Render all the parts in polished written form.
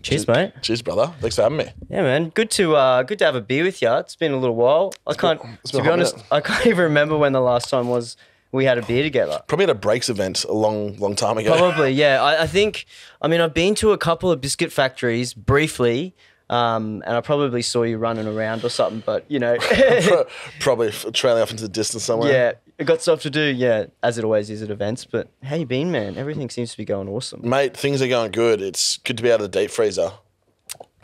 Cheers, mate. Cheers, brother. Thanks for having me. Yeah, man. Good to have a beer with you. It's been a little while. To be honest, I can't even remember when the last time was we had a beer together. Probably at a Breaks event a long time ago. Probably, yeah. I think, I've been to a couple of biscuit factories briefly, and I probably saw you running around or something, but, Probably trailing off into the distance somewhere. Yeah, I got stuff to do, yeah, as it always is at events. But how you been, man? Everything seems to be going awesome. Mate, things are going good. It's good to be out of the deep freezer.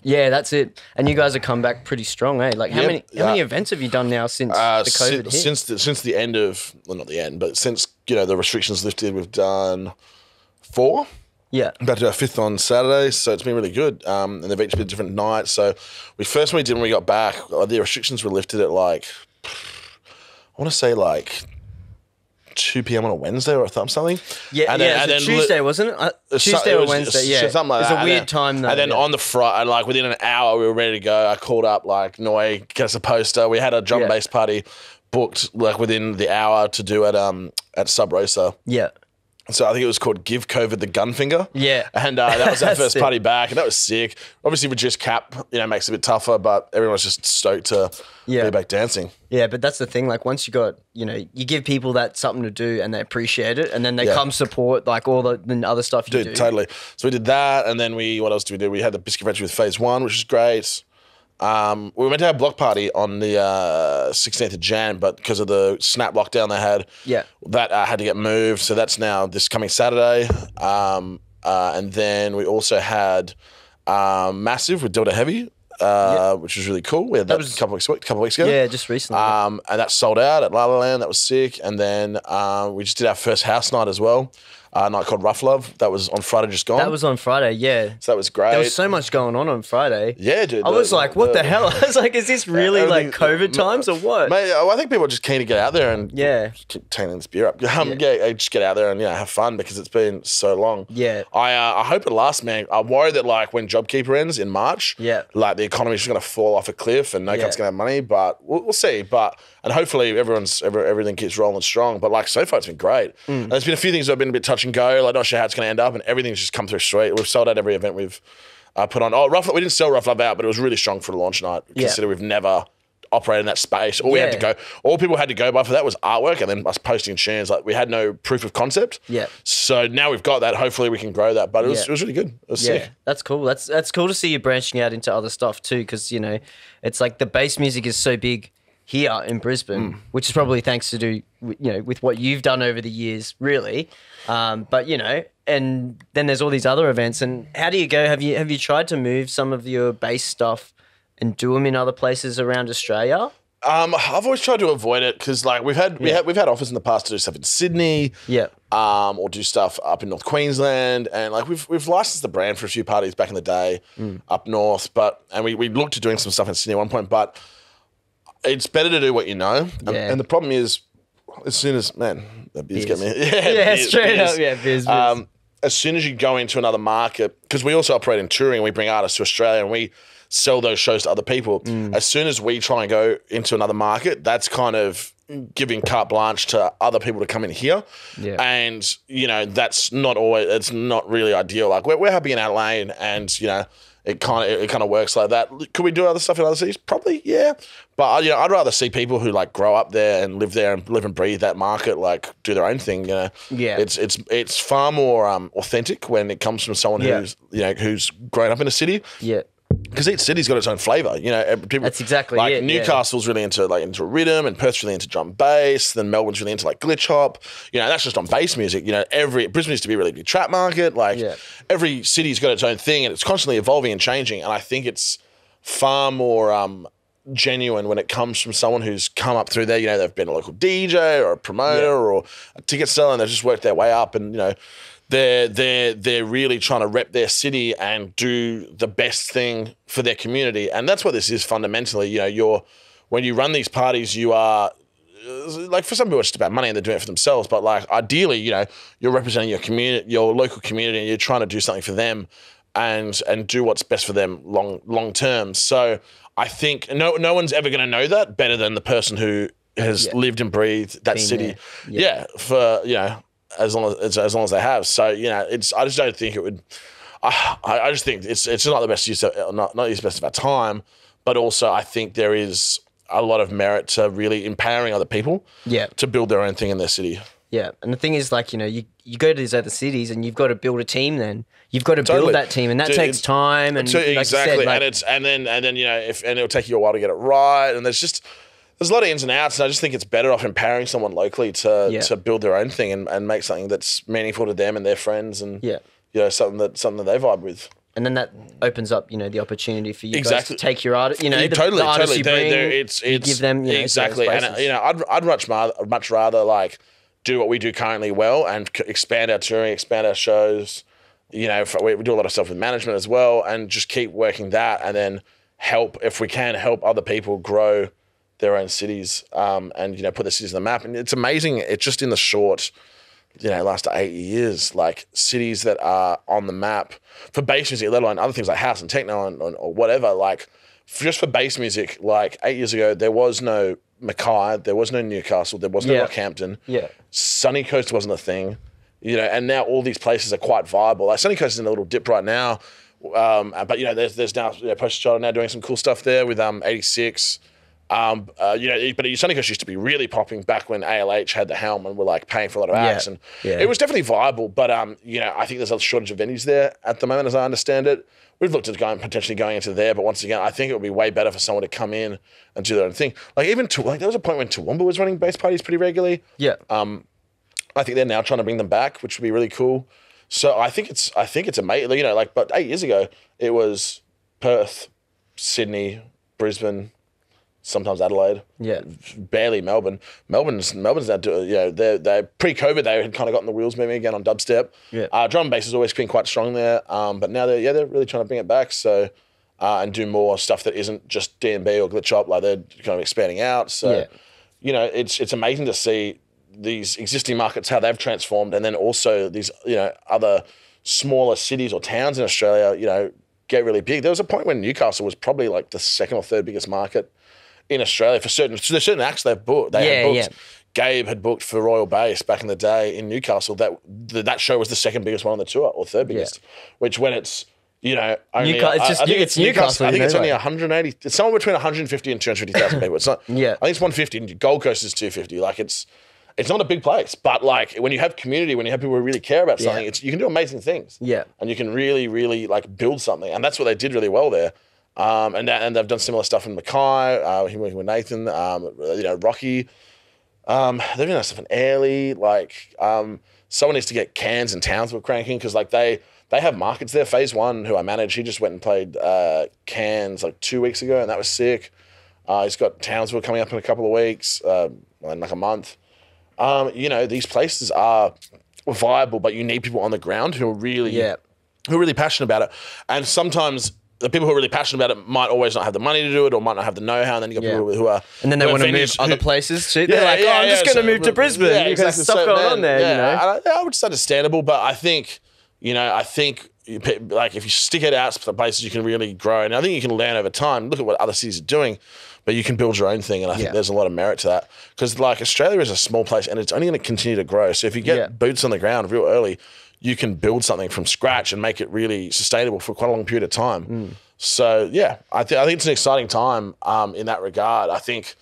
Yeah, that's it. And you guys have come back pretty strong, eh? Like, how many events have you done now since the COVID hit? Since the end of, well, not the end, but since, the restrictions lifted, we've done 4. Yeah. About to do our 5th on Saturday, so it's been really good. And they've each been different nights. So when we got back, the restrictions were lifted at I want to say 2 p.m. on a Wednesday or something. Yeah, and then Tuesday, wasn't it? Tuesday or Wednesday, yeah. Something like that. It was a weird time, though. And then on the Friday, within an hour, we were ready to go. I called up, Noi, get us a poster. We had a drum and bass party booked, within the hour to do at Sub Rosa. Yeah. So I think it was called Give COVID the Gun Finger. Yeah. And that was our first party back, and that was sick. Obviously, reduced cap, makes it a bit tougher, but everyone's just stoked to be back dancing. Yeah, but that's the thing. Once you got, you give people that something to do and they appreciate it, and then they come support, all the other stuff you do. Dude, totally. So we did that, and then what else did we do? We had the Biscuit Venture with Phase 1, which is great. We were meant to have a block party on the 16th of Jan, but because of the snap lockdown they had, that had to get moved. So that's now this coming Saturday. And then we also had Massive with Delta Heavy, which was really cool. We had that a couple of weeks ago. Yeah, just recently. And that sold out at La La Land. That was sick. And then we just did our first house night as well. A night called Rough Love. That was on Friday just gone. That was on Friday, yeah. So that was great. There was so much going on Friday. Yeah, dude. I was like, what the hell? I was like, is this really COVID times or what? Mate, I think people are just keen to get out there and keep taking this beer up. Just get out there and have fun because it's been so long. Yeah. I hope it lasts, man. I'm worried that when JobKeeper ends in March, the economy's just going to fall off a cliff and no cunt's going to have money, but we'll see. And hopefully everything keeps rolling strong. But so far it's been great. And there's been a few things that have been a bit touch and go. Not sure how it's going to end up, and everything's just come through straight. We've sold out every event we've put on. Oh, Rough Love, we didn't sell Rough Love out, but it was really strong for the launch night. Consider we've never operated in that space. All people had to go by for that was artwork and then us posting tunes. We had no proof of concept. Yeah. So now we've got that. Hopefully we can grow that. But it was really good. It was sick. That's cool. That's cool to see you branching out into other stuff too, because it's the bass music is so big here in Brisbane, which is probably thanks to do with what you've done over the years, really. But and then there's all these other events. And how do you go? Have you tried to move some of your bass stuff and do them in other places around Australia? I've always tried to avoid it because we've had offers in the past to do stuff in Sydney, or do stuff up in North Queensland, and we've licensed the brand for a few parties back in the day up north, and we looked at doing some stuff in Sydney at one point, but it's better to do what you know. And the problem is, as soon as, the beers get me. Straight up, beers. As soon as you go into another market, because we also operate in touring, we bring artists to Australia and we sell those shows to other people. As soon as we try and go into another market, that's kind of giving carte blanche to other people to come in here. Yeah. And, that's not always, it's not really ideal. We're happy in Adelaide and, it kind of works like that. Could we do other stuff in other cities? Probably, yeah. But I'd rather see people who grow up there and live there and live and breathe that market, do their own thing. Yeah. It's far more authentic when it comes from someone who's grown up in a city. Yeah. Because each city's got its own flavour, That's exactly it. Newcastle's really into rhythm, and Perth's really into drum bass. Then Melbourne's really into glitch hop. That's just on bass music. Brisbane used to be a really big trap market. Every city's got its own thing, and it's constantly evolving and changing. And I think it's far more genuine when it comes from someone who's come up through there. They've been a local DJ or a promoter or a ticket seller, and they've just worked their way up, and they're really trying to rep their city and do the best thing for their community. And that's what this is fundamentally. When you run these parties, you are for some people it's just about money and they're doing it for themselves. But ideally, you're representing your community, your local community, and you're trying to do something for them and do what's best for them long term. So I think no one's ever going to know that better than the person who has lived and breathed that city. For as long as they have. So, I just don't think it would. I just think it's not the best use of, not the best of our time, but also I think there is a lot of merit to really empowering other people to build their own thing in their city. Yeah, and the thing is, like, you know, you go to these other cities and you've got to build a team. Then you've got to build that team, and that takes time. And exactly, like you said, like, and then you know, and it'll take you a while to get it right. And there's a lot of ins and outs. And I just think it's better off empowering someone locally to build their own thing and make something that's meaningful to them and their friends, and you know, something that they vibe with. And then that opens up, you know, the opportunity for you guys to take your art, you know, the artists you bring, you give them, you know, exactly. And you know, I'd much rather like do what we do currently well and expand our touring, expand our shows. You know, we do a lot of stuff with management as well, and just keep working that, and then help, if we can, help other people grow their own cities, and, you know, put the cities on the map. And it's amazing. It's just in the short, you know, last 8 years, like cities that are on the map for bass music, let alone other things like house and techno or whatever. Like just for bass music, like 8 years ago, there was no Mackay, there was no Newcastle, there was no Rockhampton. Yeah, Sunny Coast wasn't a thing, you know. And now all these places are quite viable. Like Sunny Coast is in a little dip right now, but you know, there's now, you know, Poster Child now doing some cool stuff there with 86. You know, but Sunny Coast used to be really popping back when ALH had the helm and were like paying for a lot of acts, and it was definitely viable. But you know, I think there's a shortage of venues there at the moment, as I understand it. We've looked at potentially going into there, but once again, I think it would be way better for someone to come in and do their own thing. Like even like there was a point when Toowoomba was running bass parties pretty regularly. Yeah. I think they're now trying to bring them back, which would be really cool. So I think it's amazing. You know, like, but 8 years ago it was Perth, Sydney, Brisbane, sometimes Adelaide. Yeah. Barely Melbourne. Melbourne's now, you know, they're pre-COVID, they had kind of gotten the wheels moving again on dubstep. Yeah. Drum and bass has always been quite strong there. But now they're really trying to bring it back. So, and do more stuff that isn't just D&B or glitch hop, like they're kind of expanding out. So, you know, it's amazing to see these existing markets, how they've transformed, and then also these, you know, other smaller cities or towns in Australia, you know, get really big. There was a point when Newcastle was probably like the second or third biggest market in Australia for certain acts they've booked. Had booked. Gabe had booked for Royal Bass back in the day in Newcastle. That show was the second biggest one on the tour, or third biggest. Which when it's, you know, only it's Newcastle. I think it's only 180. It's somewhere between 150 and 250,000 people. It's not. I think it's 150. And Gold Coast is 250. Like it's not a big place, but like when you have community, when you have people who really care about something, you can do amazing things. Yeah, and you can really, really like build something, and that's what they did really well there. And they've done similar stuff in Mackay, him working with Nathan, you know, Rocky. They've done stuff in Airlie. Like, someone needs to get Cairns and Townsville cranking, because like they have markets there. Phase One, who I manage, he just went and played Cairns like 2 weeks ago, and that was sick. He's got Townsville coming up in a couple of weeks, in like a month. You know, these places are viable, but you need people on the ground who are really passionate about it. And sometimes the people who are really passionate about it might always not have the money to do it, or might not have the know-how, and then you got people who are... And then they want to move other places too. They're like, I'm just going to move to Brisbane. Yeah, exactly. There's stuff going on there, you know? I would say understandable, but I think, you know, like if you stick it out to places, you can really grow. And I think you can learn over time. Look at what other cities are doing, but you can build your own thing. And I think there's a lot of merit to that. Because like Australia is a small place, and it's only going to continue to grow. So if you get boots on the ground real early, you can build something from scratch and make it really sustainable for quite a long period of time. So yeah, I think it's an exciting time in that regard. I think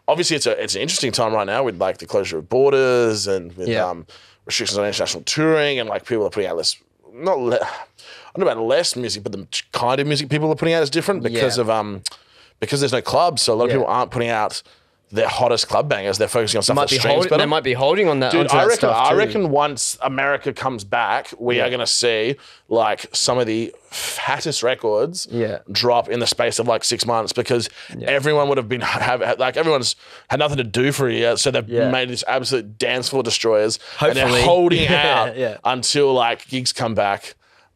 obviously it's an interesting time right now with like the closure of borders and with restrictions on international touring, and like people are putting out less, I don't know about less music, but the kind of music people are putting out is different because of because there's no clubs. So a lot of people aren't putting out their hottest club bangers. They're focusing on stuff that streams better. They might be holding on that. Dude, I reckon once America comes back, we are going to see like some of the fattest records drop in the space of like 6 months, because everyone would have been everyone's had nothing to do for a year, so they've made this absolute dance floor destroyers. Hopefully. And they're holding out until like gigs come back,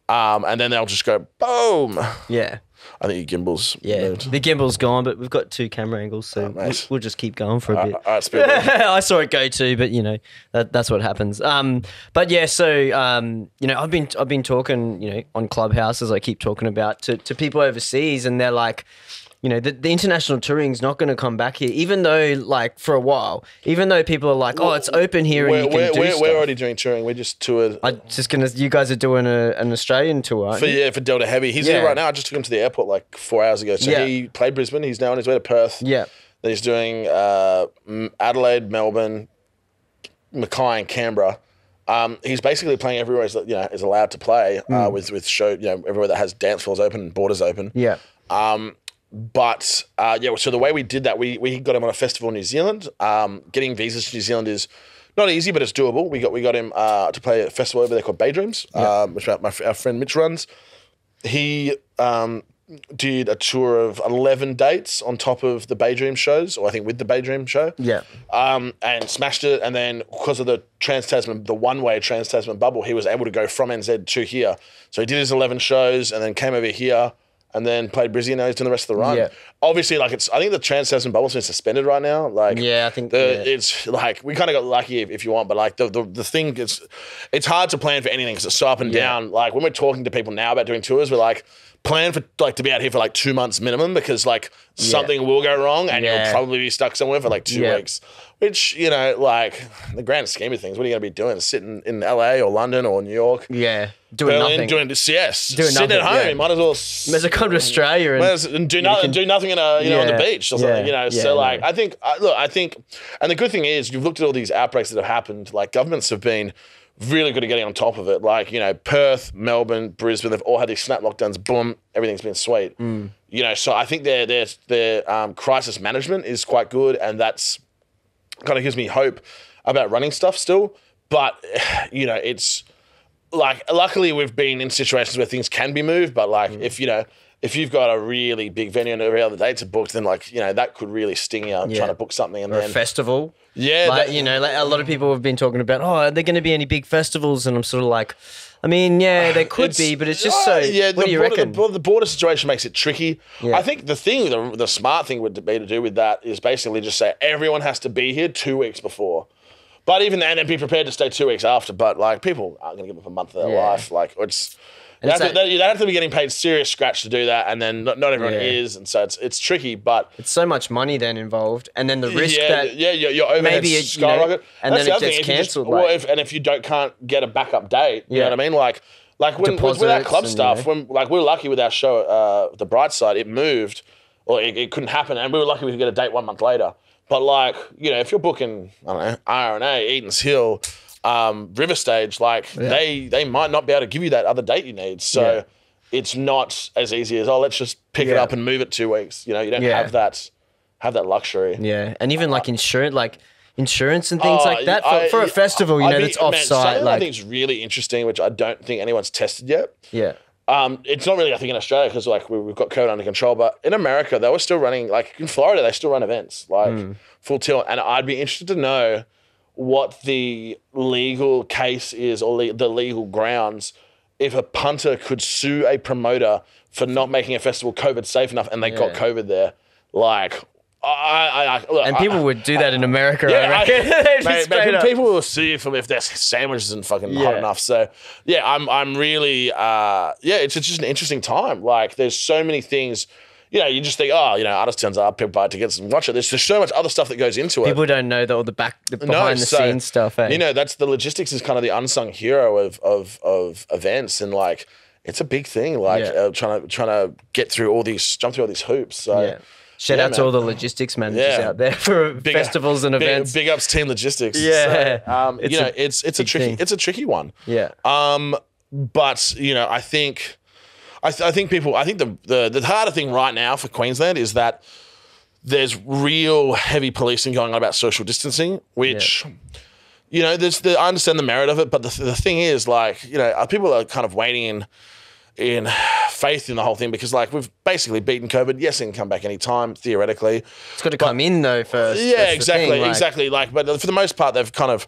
and then they'll just go boom. Yeah. I think your gimbal's moved. The gimbal's gone, but we've got 2 camera angles, so we'll just keep going for a bit. All right, Spielberg. I saw it go too, but you know that's what happens. But yeah, so you know, I've been talking, you know, on Clubhouse, as I keep talking about, to people overseas, and they're like, you know, the international touring's not going to come back here, even though, like, for a while, even though people are like, oh, it's open here and you can do stuff. We're already doing touring. We just toured. You guys are doing an Australian tour, aren't you? Yeah, for Delta Heavy. He's here right now. I just took him to the airport like 4 hours ago. So he played Brisbane. He's now on his way to Perth. Yeah. Then he's doing Adelaide, Melbourne, Mackay and Canberra. He's basically playing everywhere he's, is allowed to play with show, everywhere that has dance floors open and borders open. Yeah. So the way we did that, we got him on a festival in New Zealand. Getting visas to New Zealand is not easy, but it's doable. We got him to play a festival over there called Bay Dreams, which our friend Mitch runs. He did a tour of 11 dates on top of the Bay Dream shows, or I think with the Bay Dream show. Yeah. And smashed it. And then because of the the one-way Trans-Tasman bubble, he was able to go from NZ to here. So he did his 11 shows and then came over here and then played Brizzy, and now he's doing the rest of the run. Yeah. Obviously, I think the Trans-Tasman bubble's been suspended right now. I think it's like we kind of got lucky if you want, but like the thing is, it's hard to plan for anything because it's so up and down. Like when we're talking to people now about doing tours, we're like, plan for to be out here for like 2 months minimum because something will go wrong and you'll probably be stuck somewhere for like 2 weeks. Which, like in the grand scheme of things, what are you going to be doing? Sitting in LA or London or New York? Yeah. Doing Berlin, nothing. Doing this, yes. Doing sitting nothing, at home. Might as well. Might as well come to Australia and do nothing. Do nothing on the beach or something. So I think, and the good thing is, you've looked at all these outbreaks that have happened. Like governments have been really good at getting on top of it. Like Perth, Melbourne, Brisbane, they've all had these snap lockdowns. Boom, everything's been sweet. So I think their crisis management is quite good, and that's kind of gives me hope about running stuff still. But it's like luckily we've been in situations where things can be moved. But if you've got a really big venue and every other dates are booked, then that could really sting you trying to book something and or then a festival. Yeah, a lot of people have been talking about, are there going to be any big festivals? And I'm sort of like, I mean, yeah, there could be, but it's just so. Yeah, what do you reckon? The border situation makes it tricky. Yeah. I think the smart thing would be to do with that is basically just say everyone has to be here 2 weeks before. But even then, and be prepared to stay 2 weeks after. But people aren't going to give up a month of their life. You'd have to be getting paid serious scratch to do that, and then not everyone is, and so it's tricky. But it's so much money then involved, and then the risk that your overheads skyrocket, and then it gets cancelled. If you can't get a backup date, you know what I mean? Like with our club stuff, when we were lucky with our show, The Bright Side, it moved, or it couldn't happen, and we were lucky we could get a date 1 month later. But if you're booking, I don't know, R&A, Eaton's Hill, River Stage, they might not be able to give you that other date you need. So it's not as easy as, let's just pick it up and move it 2 weeks. You don't have that luxury. Yeah. And even insurance and things like that for a festival, that's off-site. I think it's really interesting, which I don't think anyone's tested yet. Yeah. It's not really, I think, in Australia because we've got COVID under control, but in America they were still running, in Florida they still run events full tilt, and I'd be interested to know what the legal case is or the legal grounds if a punter could sue a promoter for not making a festival COVID safe enough and they got COVID there. And people would do that in America, I reckon. People will sue you for if their sandwich isn't fucking hot enough. So, I'm really, it's just an interesting time. There's so many things, you just think, artist turns up, people buy tickets and watch it. There's just so much other stuff that goes into it. People don't know all the behind the scenes stuff. That's the logistics is kind of the unsung hero of events, and it's a big thing. Trying to jump through all these hoops. So. Shout out to all the logistics managers out there for festivals and events. Big ups team logistics. Yeah. So, it's a tricky one. Yeah. But I think the harder thing right now for Queensland is that there's real heavy policing going on about social distancing, which I understand the merit of it, but the thing is people are kind of waiting in faith in the whole thing because we've basically beaten COVID. Yes, it can come back anytime, theoretically. It's got to come in though first. Yeah, exactly. But for the most part, they've kind of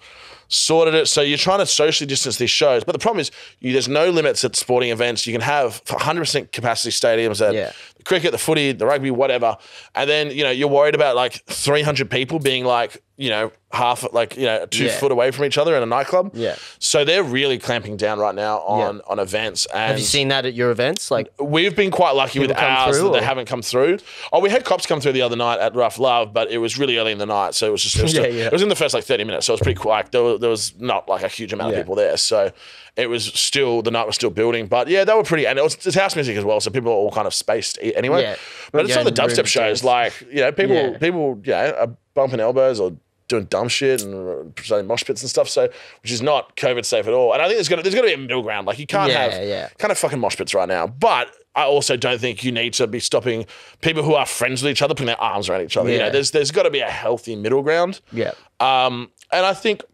sorted it. So you're trying to socially distance these shows. But the problem is there's no limits at sporting events. You can have 100% capacity stadiums at the cricket, the footy, the rugby, whatever. And then, you're worried about 300 people being half 2 foot away from each other in a nightclub. Yeah. So they're really clamping down right now on events. And have you seen that at your events? Like we've been quite lucky with ours that they haven't come through. Oh, we had cops come through the other night at Rough Love, but it was really early in the night, so it was just it was in the first like 30 minutes, so it was pretty quiet. There was not like a huge amount of people there, so it was still, the night was still building. But yeah, they were pretty, and it's house music as well, so people are all kind of spaced anyway. Yeah. But it's not the dubstep shows, like, you know, people are bumping elbows or doing dumb shit and starting mosh pits and stuff, so which is not COVID safe at all. And I think there's got to be a middle ground. Like you can't have fucking mosh pits right now. But I also don't think you need to be stopping people who are friends with each other putting their arms around each other. You know, there's got to be a healthy middle ground. Yeah. And I think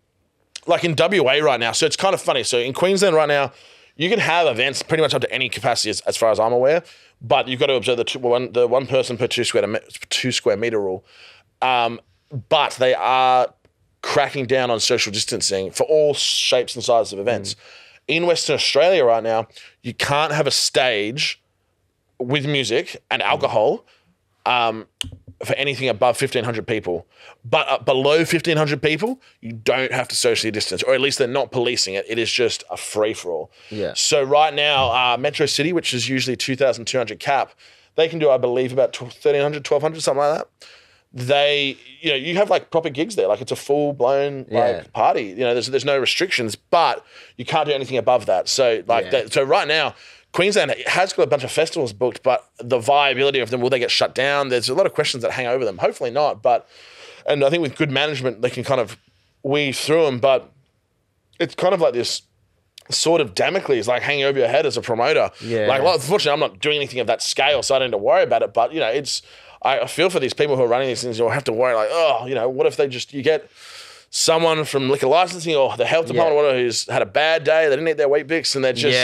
like in WA right now, so it's kind of funny. So in Queensland right now, you can have events pretty much up to any capacity as far as I'm aware, but you've got to observe the one person per 2 square meter rule. But they are cracking down on social distancing for all shapes and sizes of events. In Western Australia right now, you can't have a stage with music and alcohol for anything above 1,500 people. But below 1,500 people, you don't have to socially distance, or at least they're not policing it. It is just a free-for-all. Yeah. So right now, Metro City, which is usually 2,200 cap, they can do, I believe, about 1,300, 1,200, something like that. You have like proper gigs there, like it's a full blown like party. You know, there's no restrictions, but you can't do anything above that. So so right now, Queensland has got a bunch of festivals booked, but the viability of them, will they get shut down? There's a lot of questions that hang over them. Hopefully not, and I think with good management, they can kind of weave through them. But it's kind of like this sort of Damocles like hanging over your head as a promoter. Yeah. Like, well, unfortunately, I'm not doing anything of that scale, so I don't need to worry about it. But you know, I feel for these people who are running these things. You'll have to worry, like, oh, you know, what if you get someone from liquor licensing or the health department or whatever who's had a bad day, they didn't eat their Weet Bix, and they're just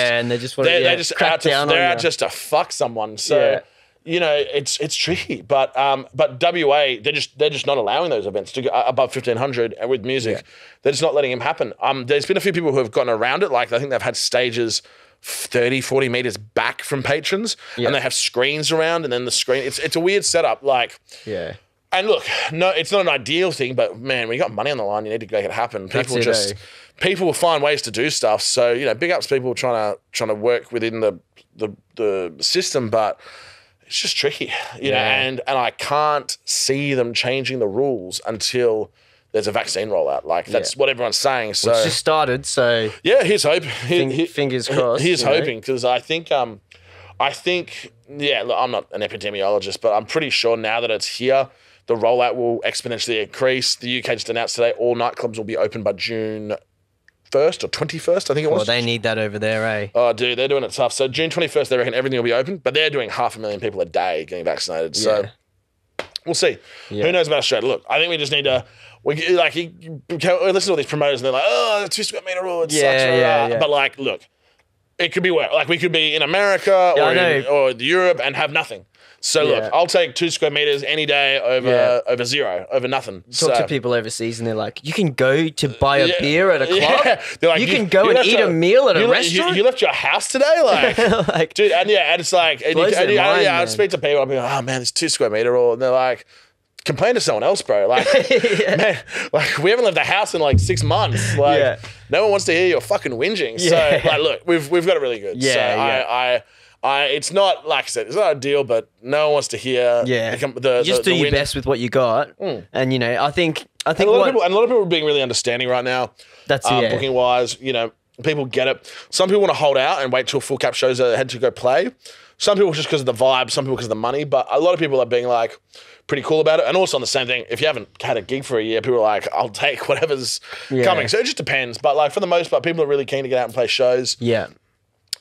out just to fuck someone. So you know, it's tricky. But WA, they're just not allowing those events to go above 1,500 and with music. Yeah. They're just not letting them happen. There's been a few people who have gotten around it. Like I think they've had stages 30, 40 meters back from patrons, and they have screens around, and then the screen, it's a weird setup. Like, and look, no, it's not an ideal thing, but man, when you got money on the line, you need to make it happen. People will find ways to do stuff. So, you know, big ups people trying to work within the system, but it's just tricky, you know, and I can't see them changing the rules until there's a vaccine rollout. Like that's what everyone's saying. So it's just started. So yeah, here's hope. Fingers crossed. Here's hoping, because I think look, I'm not an epidemiologist, but I'm pretty sure now that it's here, the rollout will exponentially increase. The UK just announced today all nightclubs will be open by June 1st or 21st, I think it was. Well, they need that over there, eh? Oh, dude, they're doing it tough. So June 21st, they reckon everything will be open, but they're doing 500,000 people a day getting vaccinated. So we'll see. Yeah. Who knows about Australia? Look, I think we just need to. We listen to all these promoters and they're like, oh, the 2 square meter rule, it sucks. But like, look, it could be worse. Like we could be in America or Europe and have nothing. So look, I'll take 2 square meters any day over zero, over nothing. Talk to people overseas and they're like, you can go to buy a beer at a club. Yeah. Like, you can go and eat a meal at a restaurant. You left your house today, like dude, and it's like, I speak to people, I'll be like, oh man, this 2 square meter rule, and they're like, complain to someone else, bro. Like, man, like we haven't left the house in like 6 months. Like, no one wants to hear your fucking whinging. So, like, look, we've got it really good. Yeah, so it's not, like I said, it's not ideal, but no one wants to hear. Yeah, you just do your best with what you got, and you know, I think a lot of people are being really understanding right now. That's booking wise, you know, people get it. Some people want to hold out and wait till full cap shows are ahead to go play. Some people just because of the vibe, some people because of the money, but a lot of people are being like pretty cool about it. And also on the same thing, if you haven't had a gig for a year, people are like, I'll take whatever's coming. So it just depends. But like for the most part, people are really keen to get out and play shows. Yeah.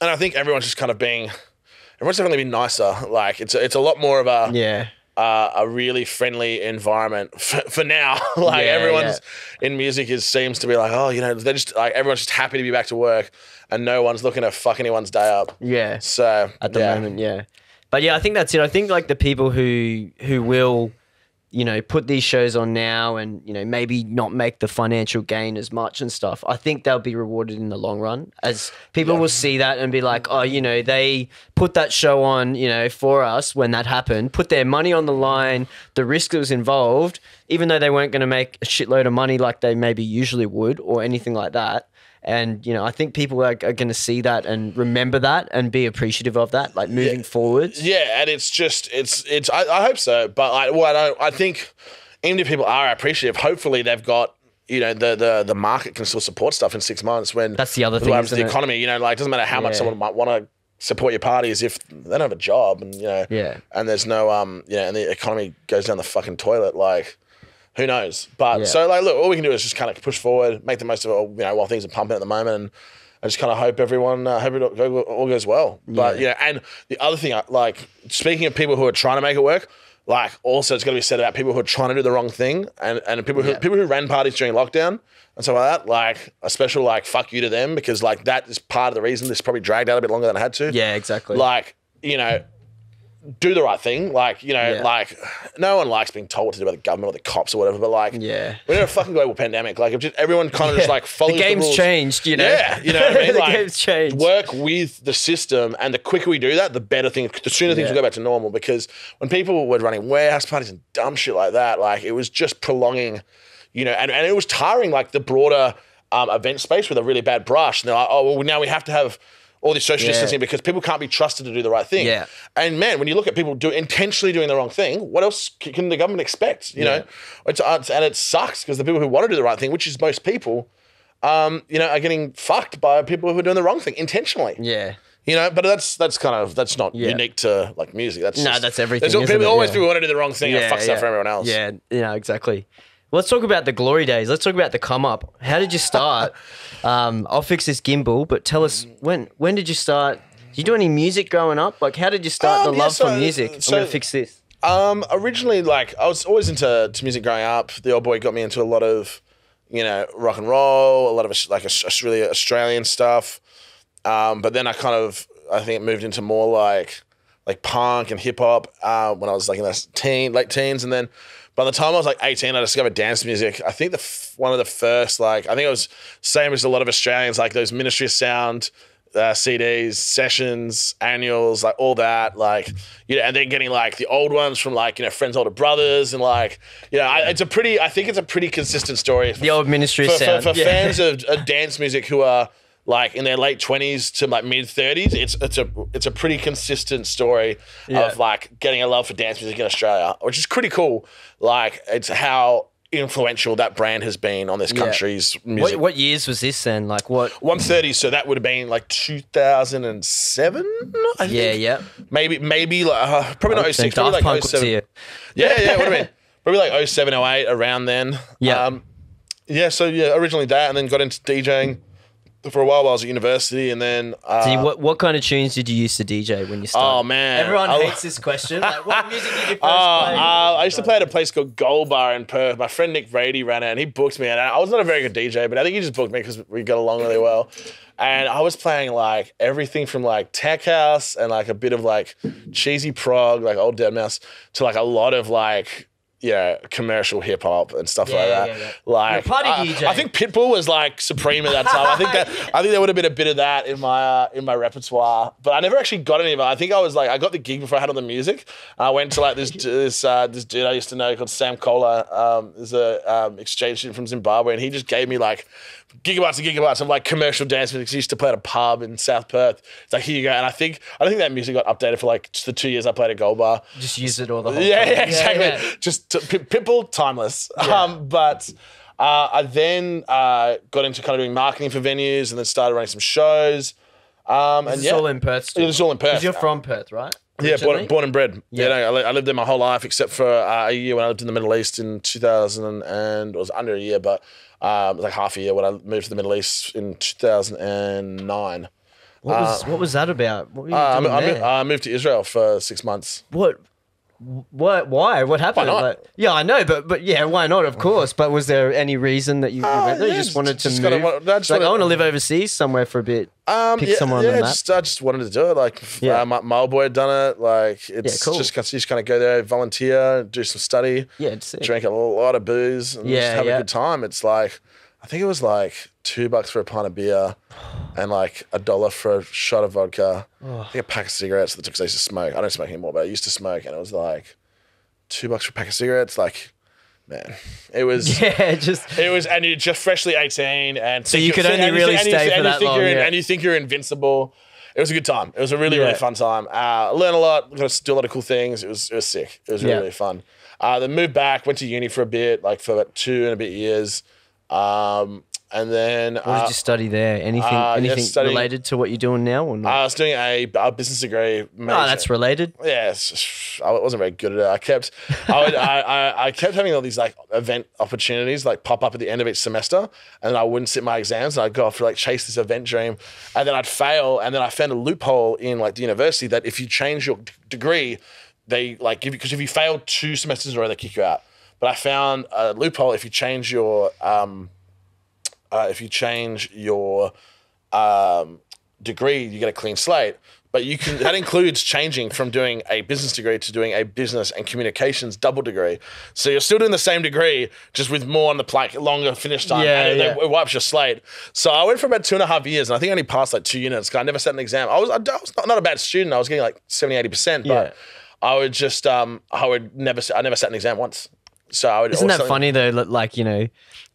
And I think everyone's just kind of everyone's definitely been nicer. Like it's a lot more of a really friendly environment for now. Like everyone's in music seems to be like, oh, you know, they're just like, everyone's just happy to be back to work and no one's looking to fuck anyone's day up. Yeah. So at the moment, but yeah, I think that's it. I think like the people who will, you know, put these shows on now and, you know, maybe not make the financial gain as much and stuff, I think they'll be rewarded in the long run, as people will see that and be like, oh, you know, they put that show on, you know, for us when that happened, put their money on the line, the risk that was involved, even though they weren't going to make a shitload of money like they maybe usually would or anything like that. And, you know, I think people are going to see that and remember that and be appreciative of that, like moving forward. Yeah, and it's just, I hope so. But I think even if people are appreciative, hopefully they've got, you know, the market can still support stuff in 6 months when that's the other thing, isn't the economy, you know, like it doesn't matter how much someone might want to support your parties if they don't have a job and, you know, and there's no, you know, and the economy goes down the fucking toilet, like, who knows? But so, like, look, all we can do is just kind of push forward, make the most of it, you know, while things are pumping at the moment, and I just kind of hope everyone, hope it all goes well. But yeah, and the other thing, like, speaking of people who are trying to make it work, like, also it's got to be said about people who are trying to do the wrong thing, and people who ran parties during lockdown and stuff like that, like, a special, like, fuck you to them, because, like, that is part of the reason this probably dragged out a bit longer than it had to. Yeah, exactly. Like, you know, do the right thing. Like, you know, like, no one likes being told what to do by the government or the cops or whatever, but, like, we're in a fucking global pandemic. Like, if just everyone kind of just, like, follows the game's rules. changed, you know? Yeah, you know what I mean? The Like, game's changed. Work with the system, and the quicker we do that, the better things, the sooner things will go back to normal, because when people were running warehouse parties and dumb shit like that, like, it was just prolonging, you know, and it was tiring, like, the broader event space with a really bad brush. And they're like, oh, well, now we have to have all this social distancing because people can't be trusted to do the right thing. Yeah. And man, when you look at people intentionally doing the wrong thing, what else can the government expect? You know, and it sucks because the people who want to do the right thing, which is most people, you know, are getting fucked by people who are doing the wrong thing intentionally. Yeah. You know, but that's not unique to, like, music. That's that's everything. There's always people who want to do the wrong thing and fuck stuff for everyone else. Yeah, exactly. Let's talk about the glory days. Let's talk about the come up. How did you start? I'll fix this gimbal, but tell us when did you start? Did you do any music growing up? Like, how did you start the love for music? I'm gonna fix this. Originally, like, I was always into music growing up. The old boy got me into a lot of, you know, rock and roll, a lot of like really Australian stuff. But then I think it moved into more like punk and hip hop when I was like in the late teens, and then by the time I was like 18, I discovered dance music. I think one of the first, like, I think it was same as a lot of Australians, like those Ministry of Sound CDs, sessions, annuals, like all that, like, you know, and then getting like the old ones from, like, you know, Friends' Older Brothers, and, like, you know, I think it's a pretty consistent story. The old Ministry of Sound. For fans of dance music who are, like, in their late 20s to, like, mid 30s, it's a pretty consistent story of, like, getting a love for dance music in Australia, which is pretty cool. Like, it's how influential that brand has been on this country's music. What years was this then? Like, what? 130, so that would have been like 2007, I think. Yeah. Maybe like, probably not 06, probably like 07. Yeah, it would have been. Probably like 07, 08, around then. Yeah. So originally that, and then got into DJing for a while I was at university, and then what kind of tunes did you used to DJ when you started? Oh man, everyone hates this question. Like, what music did you first play? I used to play at a place called Gold Bar in Perth. My friend Nick Brady ran it, and he booked me. And I was not a very good DJ, but I think he just booked me because we got along really well. And I was playing like everything from like tech house and like a bit of like cheesy prog, like old Deadmau5, to like a lot of like, yeah, commercial hip hop and stuff like that. Yeah. Like, party DJ. I think Pitbull was like supreme at that time. I think there would have been a bit of that in my repertoire, but I never actually got any of it. I think I got the gig before I had all the music. I went to like this dude I used to know called Sam Cola. There's a exchange student from Zimbabwe, and he just gave me like gigabytes and gigabytes of like commercial dance music. He used to play at a pub in South Perth. It's like, here you go. And I think that music got updated for like just the 2 years I played at Gold Bar. Just use it all the whole time. Yeah, exactly. Yeah. Just Pitbull, timeless. Yeah. But I then got into kind of doing marketing for venues, and then started running some shows. It's all in Perth still? It's all in Perth. Because you're from Perth, right? Yeah, born and bred. Yeah, I lived there my whole life, except for a year when I lived in the Middle East in 2000, and it was under a year, but it was like half a year when I moved to the Middle East in 2009. What was that about? What were you doing there? I moved to Israel for 6 months. What? Why? What happened? Why not? Like, yeah, I know, but yeah, why not? Of course. But was there any reason that you went there? You just wanted to move? I want to live overseas somewhere for a bit. Pick somewhere on the map. I just wanted to do it. Like, my old boy had done it. Like, it's cool. just kind of go there, volunteer, do some study. Yeah, drink a lot of booze, and just have a good time. It's like, I think it was like $2 for a pint of beer and like $1 for a shot of vodka. I think a pack of cigarettes, because I used to smoke. I don't smoke anymore, but I used to smoke, and it was like $2 for a pack of cigarettes, like man, it was and you're just freshly 18, and so you could only really stay for that long, and you think you're invincible. It was a good time. It was a really, really fun time. Learned a lot, got to do a lot of cool things. It was sick. It was really, really fun. Then moved back, went to uni for a bit, like for about 2 and a bit years. And then what did you study there? Anything related to what you're doing now, or not? I was doing a business degree. Major. Oh, that's related. Yes, I wasn't very good at it. I kept having all these like event opportunities like pop up at the end of each semester, and then I wouldn't sit my exams, and I'd go off to like chase this event dream, and then I'd fail, and then I found a loophole in like the university that if you change your degree, they like give you, because if you fail 2 semesters in a row, they kick you out. But I found a loophole if you change your degree, you get a clean slate. But you can that includes changing from doing a business degree to doing a business and communications double degree. So you're still doing the same degree, just with more on the like longer finish time. And it wipes your slate. So I went for about 2.5 years, and I think I only passed like 2 units because I never sat an exam. I was not a bad student. I was getting like 70-80%, but I would just I never sat an exam once. So I would. Isn't that funny though? Like, you know,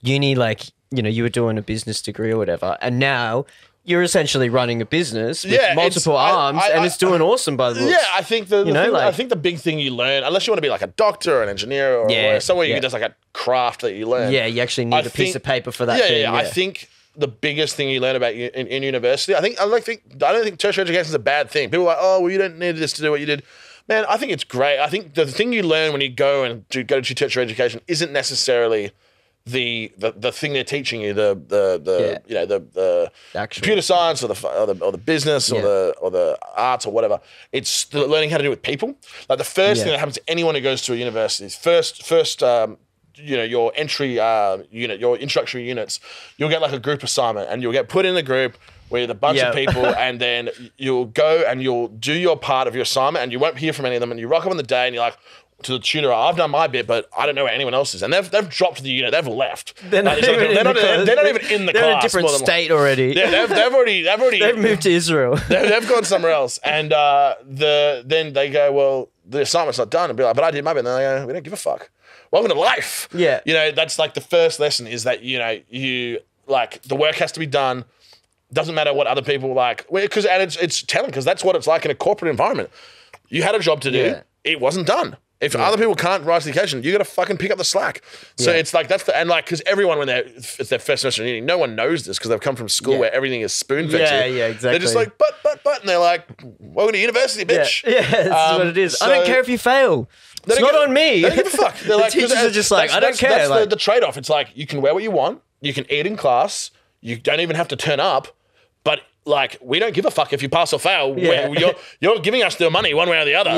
uni, like, you know, you were doing a business degree or whatever, and now you're essentially running a business with multiple arms, and it's doing awesome by the looks. Yeah, I think I think the big thing you learn, unless you want to be like a doctor or an engineer or somewhere you can just like a craft that you learn. Yeah, you actually need a piece of paper for that thing. Yeah, I think the biggest thing you learn about in university, I don't think tertiary education is a bad thing. People are like, oh, well, you don't need this to do what you did. Man, I think it's great. I think the thing you learn when you go to tertiary education isn't necessarily the thing they're teaching you, the computer science or the business or the arts or whatever. It's the learning how to do with people. Like the first thing that happens to anyone who goes to a university is first your entry unit, your introductory units, you'll get like a group assignment, and you'll get put in a group with a bunch of people, and then you'll go and you'll do your part of your assignment, and you won't hear from any of them, and you rock up on the day and you're like, to the tutor, I've done my bit, but I don't know where anyone else is. And they've dropped the unit, they've left. They're not even in the class. They're in a different state already. Yeah, they've moved to Israel. They've gone somewhere else. And then they go, well, the assignment's not done. And be like, but I did my bit. And they go, we don't give a fuck. Welcome to life. Yeah. You know, that's like the first lesson is that, you know, you like the work has to be done. Doesn't matter what other people like. Because it's telling, because that's what it's like in a corporate environment. You had a job to do. Yeah. It wasn't done. If other people can't rise to the occasion, you got to fucking pick up the slack. So it's like because everyone when it's their first semester in uni, no one knows this because they've come from school where everything is spoon fed. Yeah, exactly. They're just like but, and they're like, welcome to university, bitch. Yeah, that's what it is. I don't care if you fail. It's not on me. They don't give a fuck. The teachers are just like, I don't care. That's the trade-off. It's like you can wear what you want, you can eat in class, you don't even have to turn up, but like, we don't give a fuck if you pass or fail. You're giving us the money one way or the other.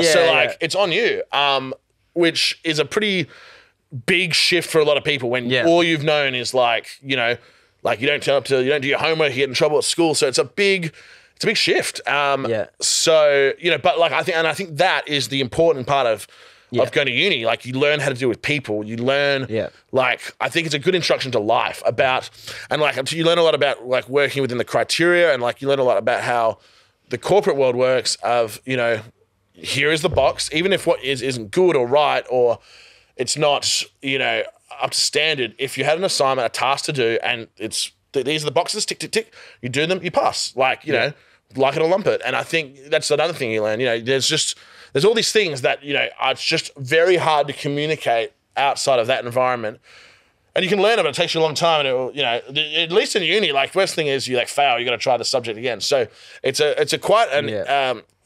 It's on you. Which is a pretty big shift for a lot of people when all you've known is like, you know, like you don't turn up to, you don't do your homework, you get in trouble at school. So it's a big shift. So, you know, but like I think that is the important part of going to uni. Like you learn how to deal with people. You learn like, I think it's a good introduction to life you learn a lot about like working within the criteria, and like you learn a lot about how the corporate world works of, you know, here is the box, even if what isn't good or right or it's not, you know, up to standard. If you had an assignment, a task to do, and these are the boxes, tick, tick, tick, you do them, you pass. Like, you know, like it or lump it. And I think that's another thing you learn. You know, there's all these things that, you know, it's just very hard to communicate outside of that environment. And you can learn it, but it takes you a long time. And it'll, you know, at least in uni, like first thing is you like fail, you got to try the subject again. So it's a quite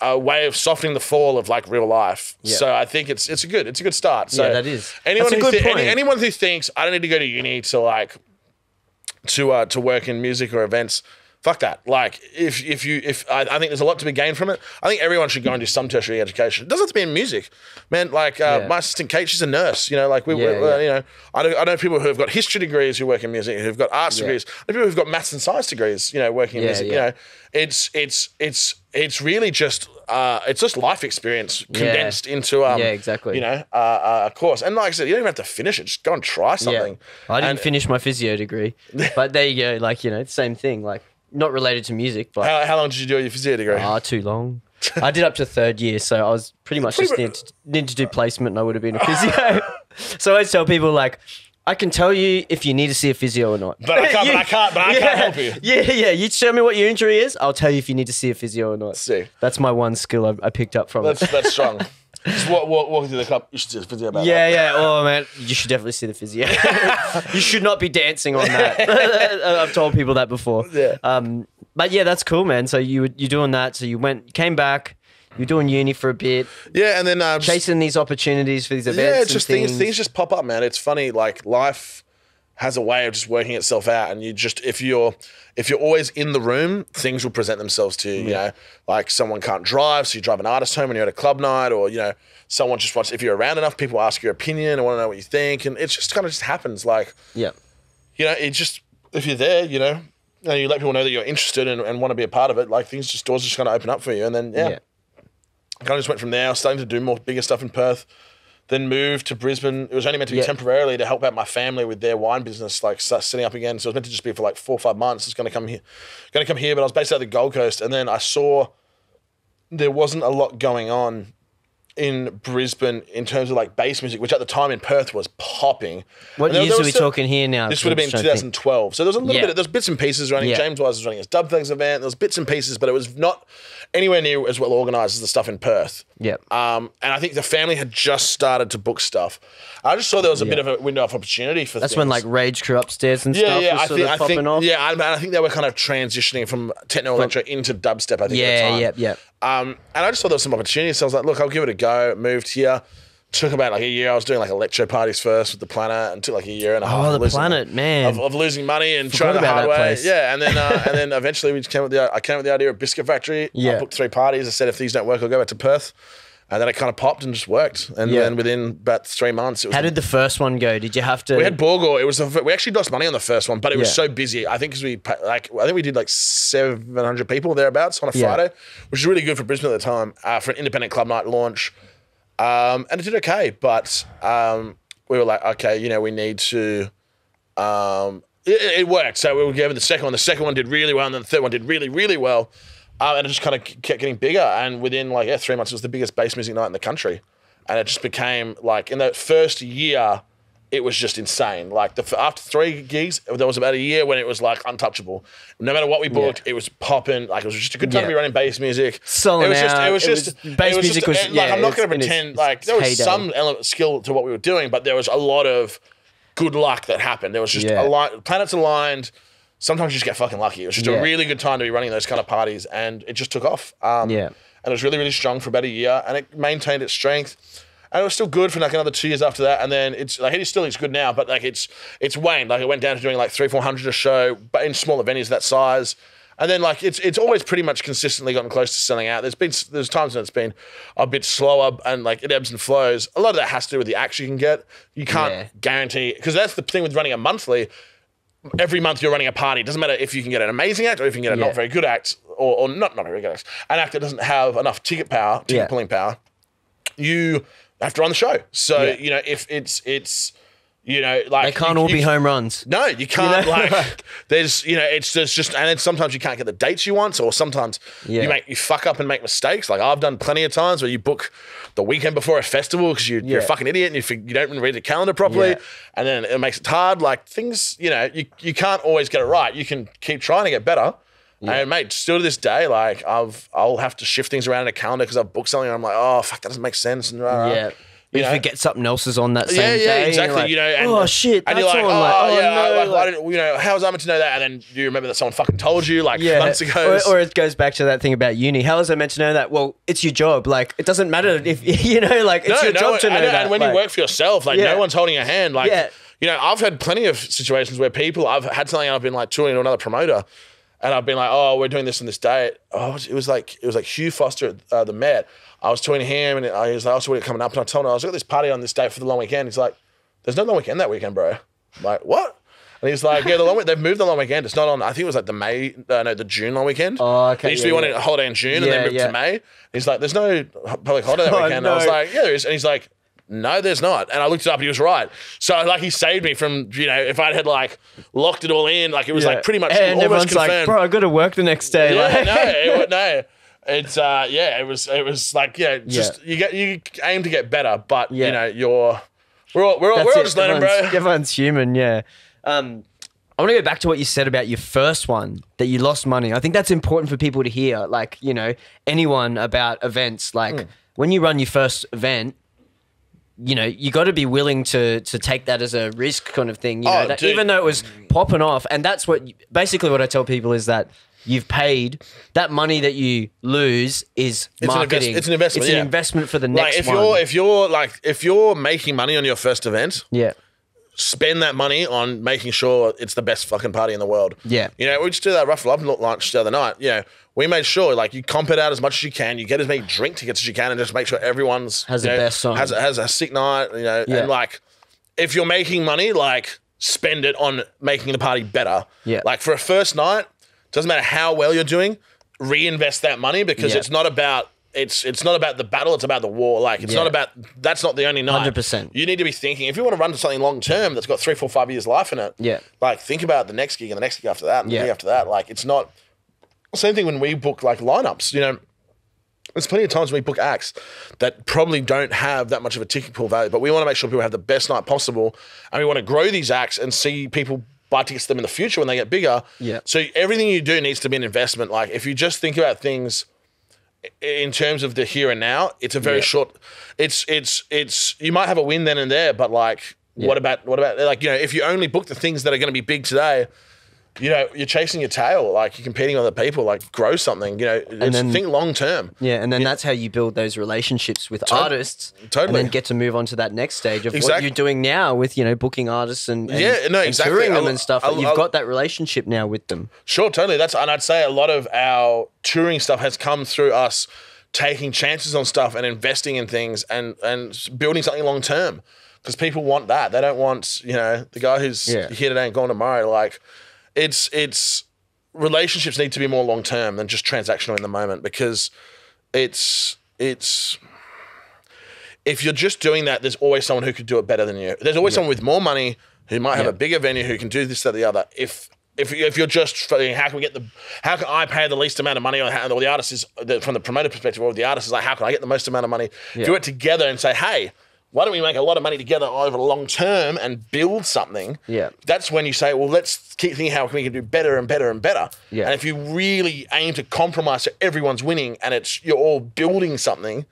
a way of softening the fall of like real life. Yeah. So I think it's a good start. So that is. Anyone who thinks I don't need to go to uni to like to work in music or events, fuck that. Like if I think there's a lot to be gained from it. I think everyone should go and do some tertiary education. It doesn't have to be in music, man. Like my assistant Kate, she's a nurse. You know, like you know, I know people who have got history degrees who work in music, who've got arts degrees. I know people who've got maths and science degrees. You know, working in music. You know, it's really just it's just life experience condensed into exactly. You know, a course. And like I said, you don't even have to finish it. Just go and try something. I didn't finish my physio degree, but there you go. Like, you know, same thing. Like, not related to music, but how long did you do your physio degree? Too long. I did up to 3rd year, so I was pretty much just need to do placement, and I would have been a physio. So I always tell people like, I can tell you if you need to see a physio or not. But I can't help you. Yeah. You show me what your injury is, I'll tell you if you need to see a physio or not. See. That's my one skill I picked up from it. That's strong. Just walk through the club. You should see the physio about that. Yeah. Oh, man. You should definitely see the physio. You should not be dancing on that. I've told people that before. Yeah. But yeah, that's cool, man. So you're doing that. So you came back. You're doing uni for a bit. Yeah, and then chasing these opportunities for these events. Yeah, it's just things just pop up, man. It's funny, like life has a way of just working itself out, and you just if you're always in the room, things will present themselves to you. You know, like someone can't drive, so you drive an artist home when you're at a club night, or someone just wants. If you're around enough, people ask your opinion and want to know what you think, and it just kind of just happens. Like, it just if you're there, and you let people know that you're interested and want to be a part of it, like doors just kind of open up for you, and then I kind of just went from there. I was starting to do more bigger stuff in Perth, then moved to Brisbane. It was only meant to be temporarily to help out my family with their wine business, like start setting up again. So it was meant to just be for like 4 or 5 months. It's going to come here, but I was based out of the Gold Coast, and then I saw there wasn't a lot going on in Brisbane in terms of like bass music, which at the time in Perth was popping. What years are we talking here now? This would have been 2012. So there was a little bit, there's bits and pieces running. James Wise was running his Dub Thugs event. There was bits and pieces, but it was not anywhere near as well organised as the stuff in Perth. And I think the family had just started to book stuff. I just saw there was a bit of a window of opportunity for That's when like Rage Crew Upstairs and stuff was sort of popping off. Yeah, I think they were kind of transitioning from techno electro into dubstep, I think, at the time. And I just thought there was some opportunity. So I was like, look, I'll give it a go. Moved here. Took about like a year. I was doing like electro parties first with the Planet, and took like a year and a half. Oh, the Planet, man. Of losing money and trying the hard way. Place. Yeah, and then eventually I came with the idea of Biscuit Factory. I booked 3 parties. I said, if these don't work, I'll go back to Perth. And then it kind of popped and just worked. And then within about 3 months, it was. How did the first one go? Did you have to? We had Borgor. We actually lost money on the first one, but it was so busy. I think because I think we did like 700 people thereabouts on a Friday, which is really good for Brisbane at the time for an independent club night launch. And it did okay, but we were like, okay, we need to. It worked. So we gave it the second one. The second one did really well, and then the third one did really, really well. And it just kind of kept getting bigger. And within 3 months, it was the biggest bass music night in the country. And it just became like in that first year, it was just insane. Like after 3 gigs, there was about a year when it was like untouchable. No matter what we booked, it was popping. Like it was just a good time to be running bass music. Bass music was like I'm not going to pretend like there was some skill to what we were doing, but there was a lot of good luck that happened. There was just planets aligned. Sometimes you just get fucking lucky. It was just a really good time to be running those kind of parties, and it just took off. And it was really, really strong for about a year, and it maintained its strength. And it was still good for like another 2 years after that. And then it's like it's good now, but like it's waned. Like it went down to doing like 300-400 a show, but in smaller venues that size. And then like it's always pretty much consistently gotten close to selling out. There's times when it's been a bit slower and like it ebbs and flows. A lot of that has to do with the acts you can get. You can't guarantee, because that's the thing with running a monthly. Every month you're running a party. It doesn't matter if you can get an amazing act or if you can get a not very good act or not very good act. An act that doesn't have enough ticket pulling power, you have to run the show. So, if it's like... They can't all be home runs. No, you can't. There's just... And then sometimes you can't get the dates you want, or sometimes you fuck up and make mistakes. Like I've done plenty of times where you book the weekend before a festival because you're a fucking idiot and you don't even read the calendar properly, and then it makes it hard. Like things, you can't always get it right. You can keep trying to get better. And mate, still to this day, like I'll have to shift things around in a calendar because I've booked something and I'm like, oh fuck, that doesn't make sense. And you forget something else is on that same day. Yeah, exactly. Like, And, oh shit, and that's you're like, on. I didn't, how was I meant to know that? And then you remember that someone fucking told you like months ago. Or it goes back to that thing about uni. How was I meant to know that? Well, it's your job. Like it doesn't matter if it's your job to know that. And when you work for yourself, like no one's holding your hand. Like I've had plenty of situations where I've had something and I've been like touring to another promoter. And I've been like, oh, we're doing this on this date. Oh, it was like Hugh Foster at the Met. I was talking to him, and he was like, oh, so when are you coming up? And I told him, I was at this party on this date for the long weekend. He's like, there's no long weekend that weekend, bro. I'm like, what? And he's like, yeah, they've moved the long weekend. It's not on, I think it was like the June long weekend. Oh, okay. It used to be one a holiday in June and then moved to May. He's like, there's no public holiday that weekend. No. I was like, yeah, there is. And he's like, no, there's not. And I looked it up and he was right. So like he saved me from, if I had like locked it all in, like it was like pretty much and almost confirmed. Like, bro, I got to work the next day. No. It's it was like just you aim to get better, but you're We're all just learning, bro. Everyone's human, yeah. I want to go back to what you said about your first one, that you lost money. I think that's important for people to hear. Like, you know, anyone about events, like when you run your first event, you know, you got to be willing to take that as a risk kind of thing. You know, that even though it was popping off, and that's basically what I tell people is that you've paid that money that you lose is marketing. It's an investment. It's an investment for the next one. If you're making money on your first event, spend that money on making sure it's the best fucking party in the world. Yeah. You know, we just did that Ruffle Up launch the other night. You know, we made sure, like, you comp it out as much as you can, you get as many drink tickets as you can, and just make sure everyone's has the best song. Has a sick night, you know, and like, if you're making money, like, spend it on making the party better. Yeah. Like, for a first night, doesn't matter how well you're doing, reinvest that money, because it's not about it's not about the battle, it's about the war. Like, it's not about, that's not the only night. 100%. You need to be thinking, if you want to run to something long term that's got 3, 4, 5 years life in it, like, think about the next gig and the next gig after that and the gig after that. Like, it's not, same thing when we book like lineups, you know, there's plenty of times when we book acts that probably don't have that much of a ticket pool value, but we want to make sure people have the best night possible, and we want to grow these acts and see people buy tickets to them in the future when they get bigger. Yeah. So everything you do needs to be an investment. Like, if you just think about things in terms of the here and now, it's a very short, it's you might have a win then and there, but like, what about like, you know, if you only book the things that are going to be big today, you know, you're chasing your tail, like, you're competing with other people, like, grow something, you know, and then think long term. Yeah, and then that's how you build those relationships with artists. Totally. And then get to move on to that next stage of what you're doing now with, you know, booking artists and touring them and stuff. You've got that relationship now with them. Sure, totally. And I'd say a lot of our touring stuff has come through us taking chances on stuff and investing in things and building something long term, because people want that. They don't want, you know, the guy who's here today and gone tomorrow, like, it's relationships need to be more long term than just transactional in the moment, because it's if you're just doing that, there's always someone who could do it better than you. There's always someone with more money who might have a bigger venue who can do this, that, the other. If you're just how can I pay the least amount of money, or the artist is from the promoter perspective, or the artist is like, how can I get the most amount of money? Do it together and say, hey, why don't we make a lot of money together over the long term and build something? Yeah. That's when you say, well, let's keep thinking how we can do better and better and better. Yeah. And if you really aim to compromise so everyone's winning and you're all building something,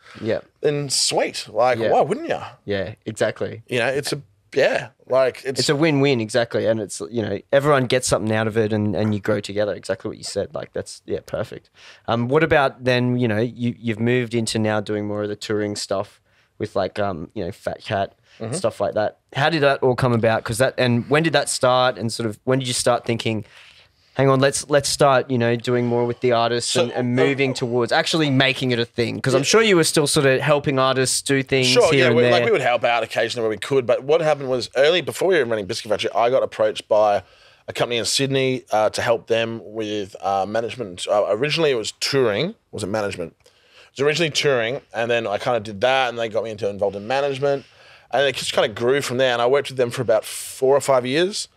then sweet. Like, why wouldn't you? Yeah, exactly. You know, it's a win-win, exactly. And it's, you know, everyone gets something out of it and you grow together. Exactly what you said. Like, that's, perfect. What about then, you know, you've moved into now doing more of the touring stuff with, like, you know, Fat Cat, stuff like that. How did that all come about? And when did that start? And sort of, when did you start thinking, hang on, let's start, you know, doing more with the artists and moving towards actually making it a thing? Because I'm sure you were still sort of helping artists do things here and there. Like, we would help out occasionally where we could. But what happened was, before we were running Biscuit Factory, I got approached by a company in Sydney to help them with management. Originally, it was touring. Wasn't management. It was originally touring, and then I kind of did that, and they got me involved in management, and it just kind of grew from there. And I worked with them for about 4 or 5 years.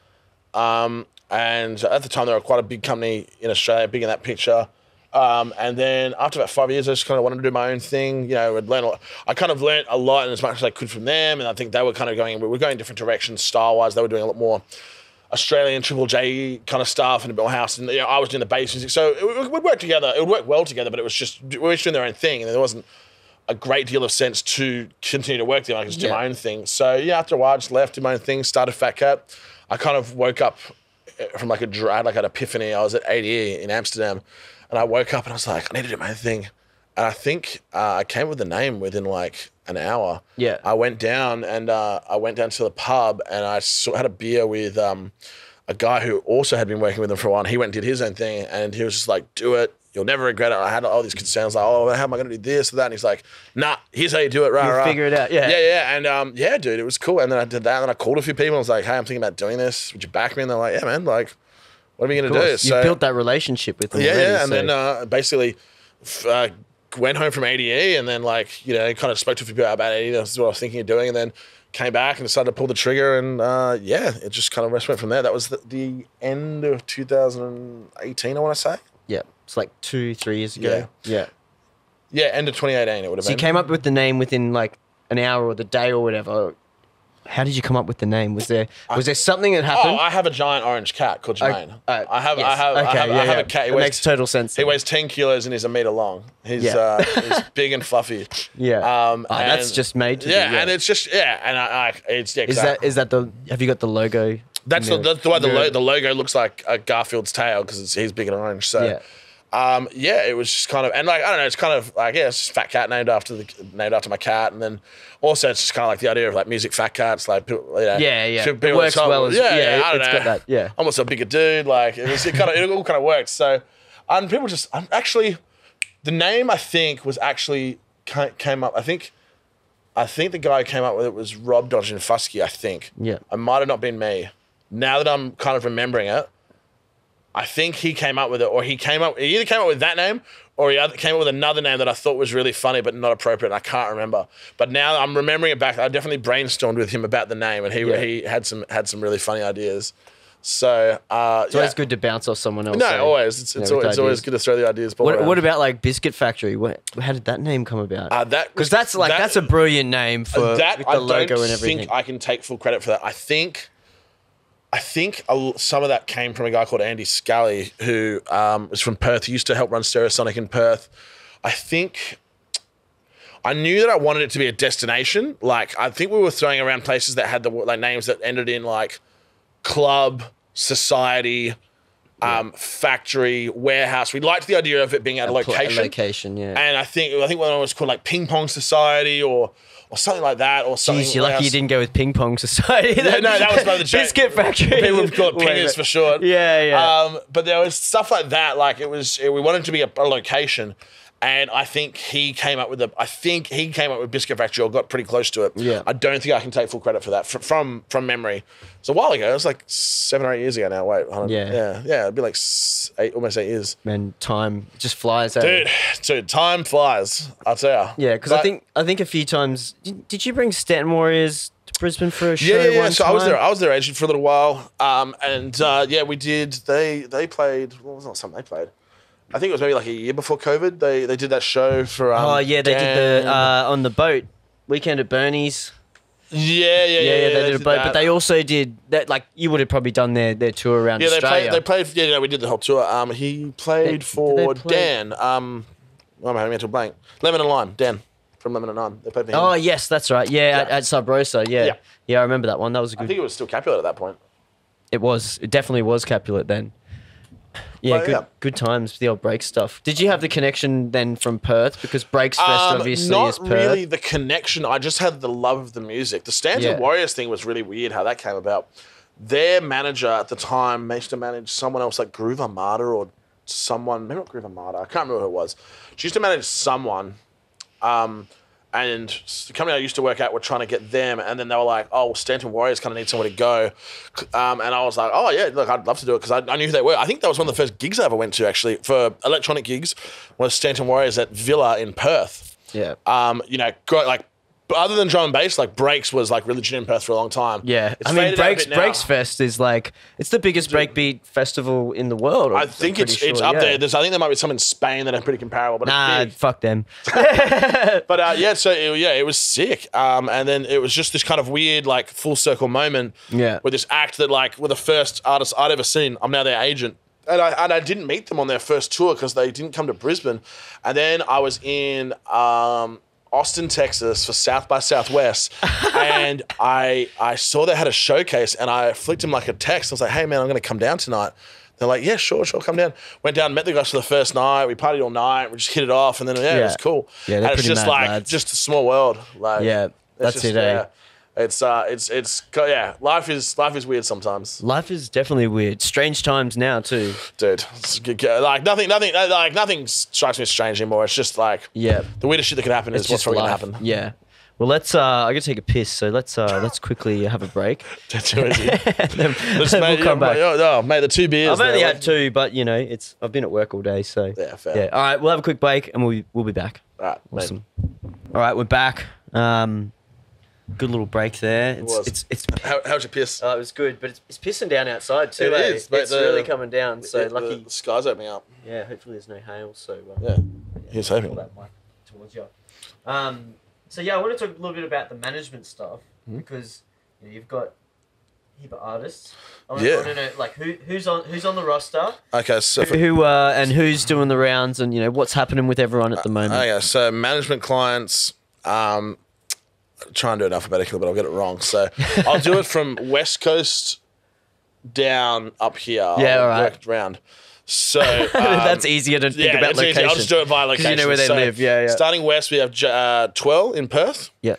And at the time, they were quite a big company in Australia, big in that picture. And then after about 5 years, I just kind of wanted to do my own thing. You know, I kind of learned a lot and as much as I could from them. And I think they were kind of we were going in different directions style-wise. They were doing a lot more Australian Triple J kind of stuff and a bit more house, and, you know, I was doing the bass music, so it would work together. It would work well together, but it was just we were doing their own thing, and there wasn't a great deal of sense to continue to work together. I could just do my own thing. So after a while, I just left, did my own thing, started Fat Cat. I kind of woke up from like an epiphany. I was at ADE in Amsterdam, and I woke up and I was like, I need to do my own thing. And I think I came up with the name within like an hour. Yeah. I went down to the pub, and I had a beer with a guy who also had been working with him for a while. And he went and did his own thing, and he was just like, do it. You'll never regret it. I had all these concerns like, oh, how am I going to do this or that? And he's like, nah, here's how you do it. Right. Figure it out. Yeah. Yeah. And dude, it was cool. And then I did that, and then I called a few people and I was like, hey, I'm thinking about doing this. Would you back me? And they're like, yeah, man, like, what are we going to do? So you built that relationship with them. Yeah. And then basically went home from ADE, and then, like, you know, kind of spoke to a few people about ADE. That's what I was thinking of doing. And then came back and decided to pull the trigger, and it just kind of went from there. That was the end of 2018, I want to say. Yeah, it's like 2-3 years ago. Yeah, end of 2018 it would have been. So you came up with the name within like an hour or the day or whatever. How did you come up with the name? Was there something that happened? Oh, I have a giant orange cat called Jermaine. I have a cat. It makes total sense. He weighs 10 kilos and he's a meter long. He's big and fluffy. Yeah. That's just made to be. And it's just and it's Is that the? Have you got the logo? That's the way the logo looks like a Garfield's tail because he's big and orange. So. Yeah. It was just kind of, and like, I don't know, it's kind of like, it's just Fat Cat named after my cat. And then also it's just kind of like the idea of like music Fat Cats, like, people, It works well as, I don't know. Got that, I'm also a bigger dude. Like, it all kind of worked. So, and people just, actually, the name I think was actually came up, I think the guy who came up with it was Rob Dodgen Fusky, I think. Yeah. It might have not been me. Now that I'm kind of remembering it, I think he came up with it, or he either came up with that name, or he came up with another name that I thought was really funny but not appropriate, and I can't remember. But now I'm remembering it back. I definitely brainstormed with him about the name, and he had some really funny ideas. So it's always good to bounce off someone else. No, always. It's always good to throw the ideas. What about like Biscuit Factory? How did that name come about? Because that's a brilliant name for that. With the logo and everything. I think I can take full credit for that. I think some of that came from a guy called Andy Scully, who is from Perth. He used to help run Stereosonic in Perth. I think I knew that I wanted it to be a destination. Like, I think we were throwing around places that had the like names that ended in like club, society, factory, warehouse. We liked the idea of it being at a location. A location, yeah. And I think one was called like Ping Pong Society or something like that, or something. Jeez, you're lucky you didn't go with Ping Pong Society. No, that was by the Biscuit Factory. People would call it Pingers for short. Yeah. But there was stuff like that. Like we wanted it to be a location, and I think he came up with Biscuit Factory, or got pretty close to it. Yeah. I don't think I can take full credit for that from memory. It's a while ago. It was like 7 or 8 years ago now. Wait, hold on. Yeah. It'd be like almost 8 years. Man, time just flies. Dude, time flies. I'll tell you. Yeah, because I think a few times. Did you bring Stanton Warriors to Brisbane for a show? Yeah. One So time? I was their agent for a little while. We did. They played. What was something they played? I think it was maybe like a year before COVID. They did that show for. They did the on the boat weekend at Bernie's. Yeah. They did a boat, but they also did that. Like, you would have probably done their tour around Australia. They played. Yeah, we did the whole tour. He played for Dan. I'm having a mental blank. Lemon and Lime. Dan from Lemon and Lime. They played for him. Oh yes, that's right. Yeah, at Sub Rosa. Yeah, I remember that one. That was a good. I think it was still Capulet at that point. It was. It definitely was Capulet then. Yeah, good times with the old Break stuff. Did you have the connection then from Perth? Because Breaks Fest obviously is Perth. Not really the connection. I just had the love of the music. The Stanton Warriors thing was really weird how that came about. Their manager at the time used to manage someone else like Groove Armada or someone, maybe not Groove Armada, I can't remember who it was. She used to manage someone. And the company I used to work at were trying to get them, and then they were like, "Oh, well, Stanton Warriors kind of need somewhere to go," and I was like, "Oh yeah, look, I'd love to do it," because I knew who they were. I think that was one of the first gigs I ever went to actually for electronic gigs. Was Stanton Warriors at Villa in Perth. Yeah. But other than drum and bass, like Breaks was like religion in Perth for a long time. Yeah, Breaks Fest is like, it's the biggest breakbeat festival in the world. I think it's up there. I think there might be some in Spain that are pretty comparable. But nah, fuck them. But it was sick. And then it was just this kind of weird like full circle moment. Yeah. With this act that like were the first artists I'd ever seen. I'm now their agent. And I didn't meet them on their first tour because they didn't come to Brisbane. And then I was in Austin, Texas for South by Southwest, and I saw they had a showcase, and I flicked him like a text. I was like, "Hey man, I'm going to come down tonight." They're like, "Yeah, sure, come down." Went down, met the guys for the first night. We partied all night. We just hit it off, and then it was cool. Yeah, they're and it's just like lads. Just a small world. Like that's just, it. Life is weird sometimes. Life is definitely weird. Strange times now too, dude. Like nothing strikes me as strange anymore. It's just like the weirdest shit that could happen is what's probably gonna happen. Yeah. Well, I gotta take a piss, so let's quickly have a break. That's too easy. We'll come back. Oh, mate, the 2 beers. I've only had 2, but I've been at work all day, so fair. Yeah. All right, we'll have a quick break, and we'll be back. All right, awesome. All right, we're back. Good little break there. How's your piss? It was good, but it's pissing down outside too. It is. It's really coming down. So lucky. The sky's opening up. Yeah. Hopefully there's no hail. So here's hoping. That mic towards you. I want to talk a little bit about the management stuff because You've got heap of artists. I want Yeah. to know like who's on the roster. Okay, so And who's doing the rounds, and what's happening with everyone at the moment. okay, so management clients. Try and do it alphabetically, but I'll get it wrong. So I'll do it from West Coast down up here. Yeah, I'll all right. work around. So that's easier to think about it's easy. location. I'll just do it by location. You know where they live. Yeah. Starting west, we have Twirl in Perth. Yeah.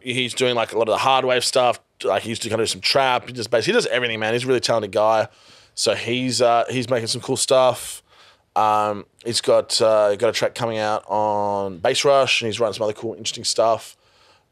He's doing like a lot of the hard wave stuff. Like he used to kind of do some trap. He does everything, man. He's a really talented guy. So he's making some cool stuff. He's got a track coming out on Bass Rush, and he's writing some other cool, interesting stuff.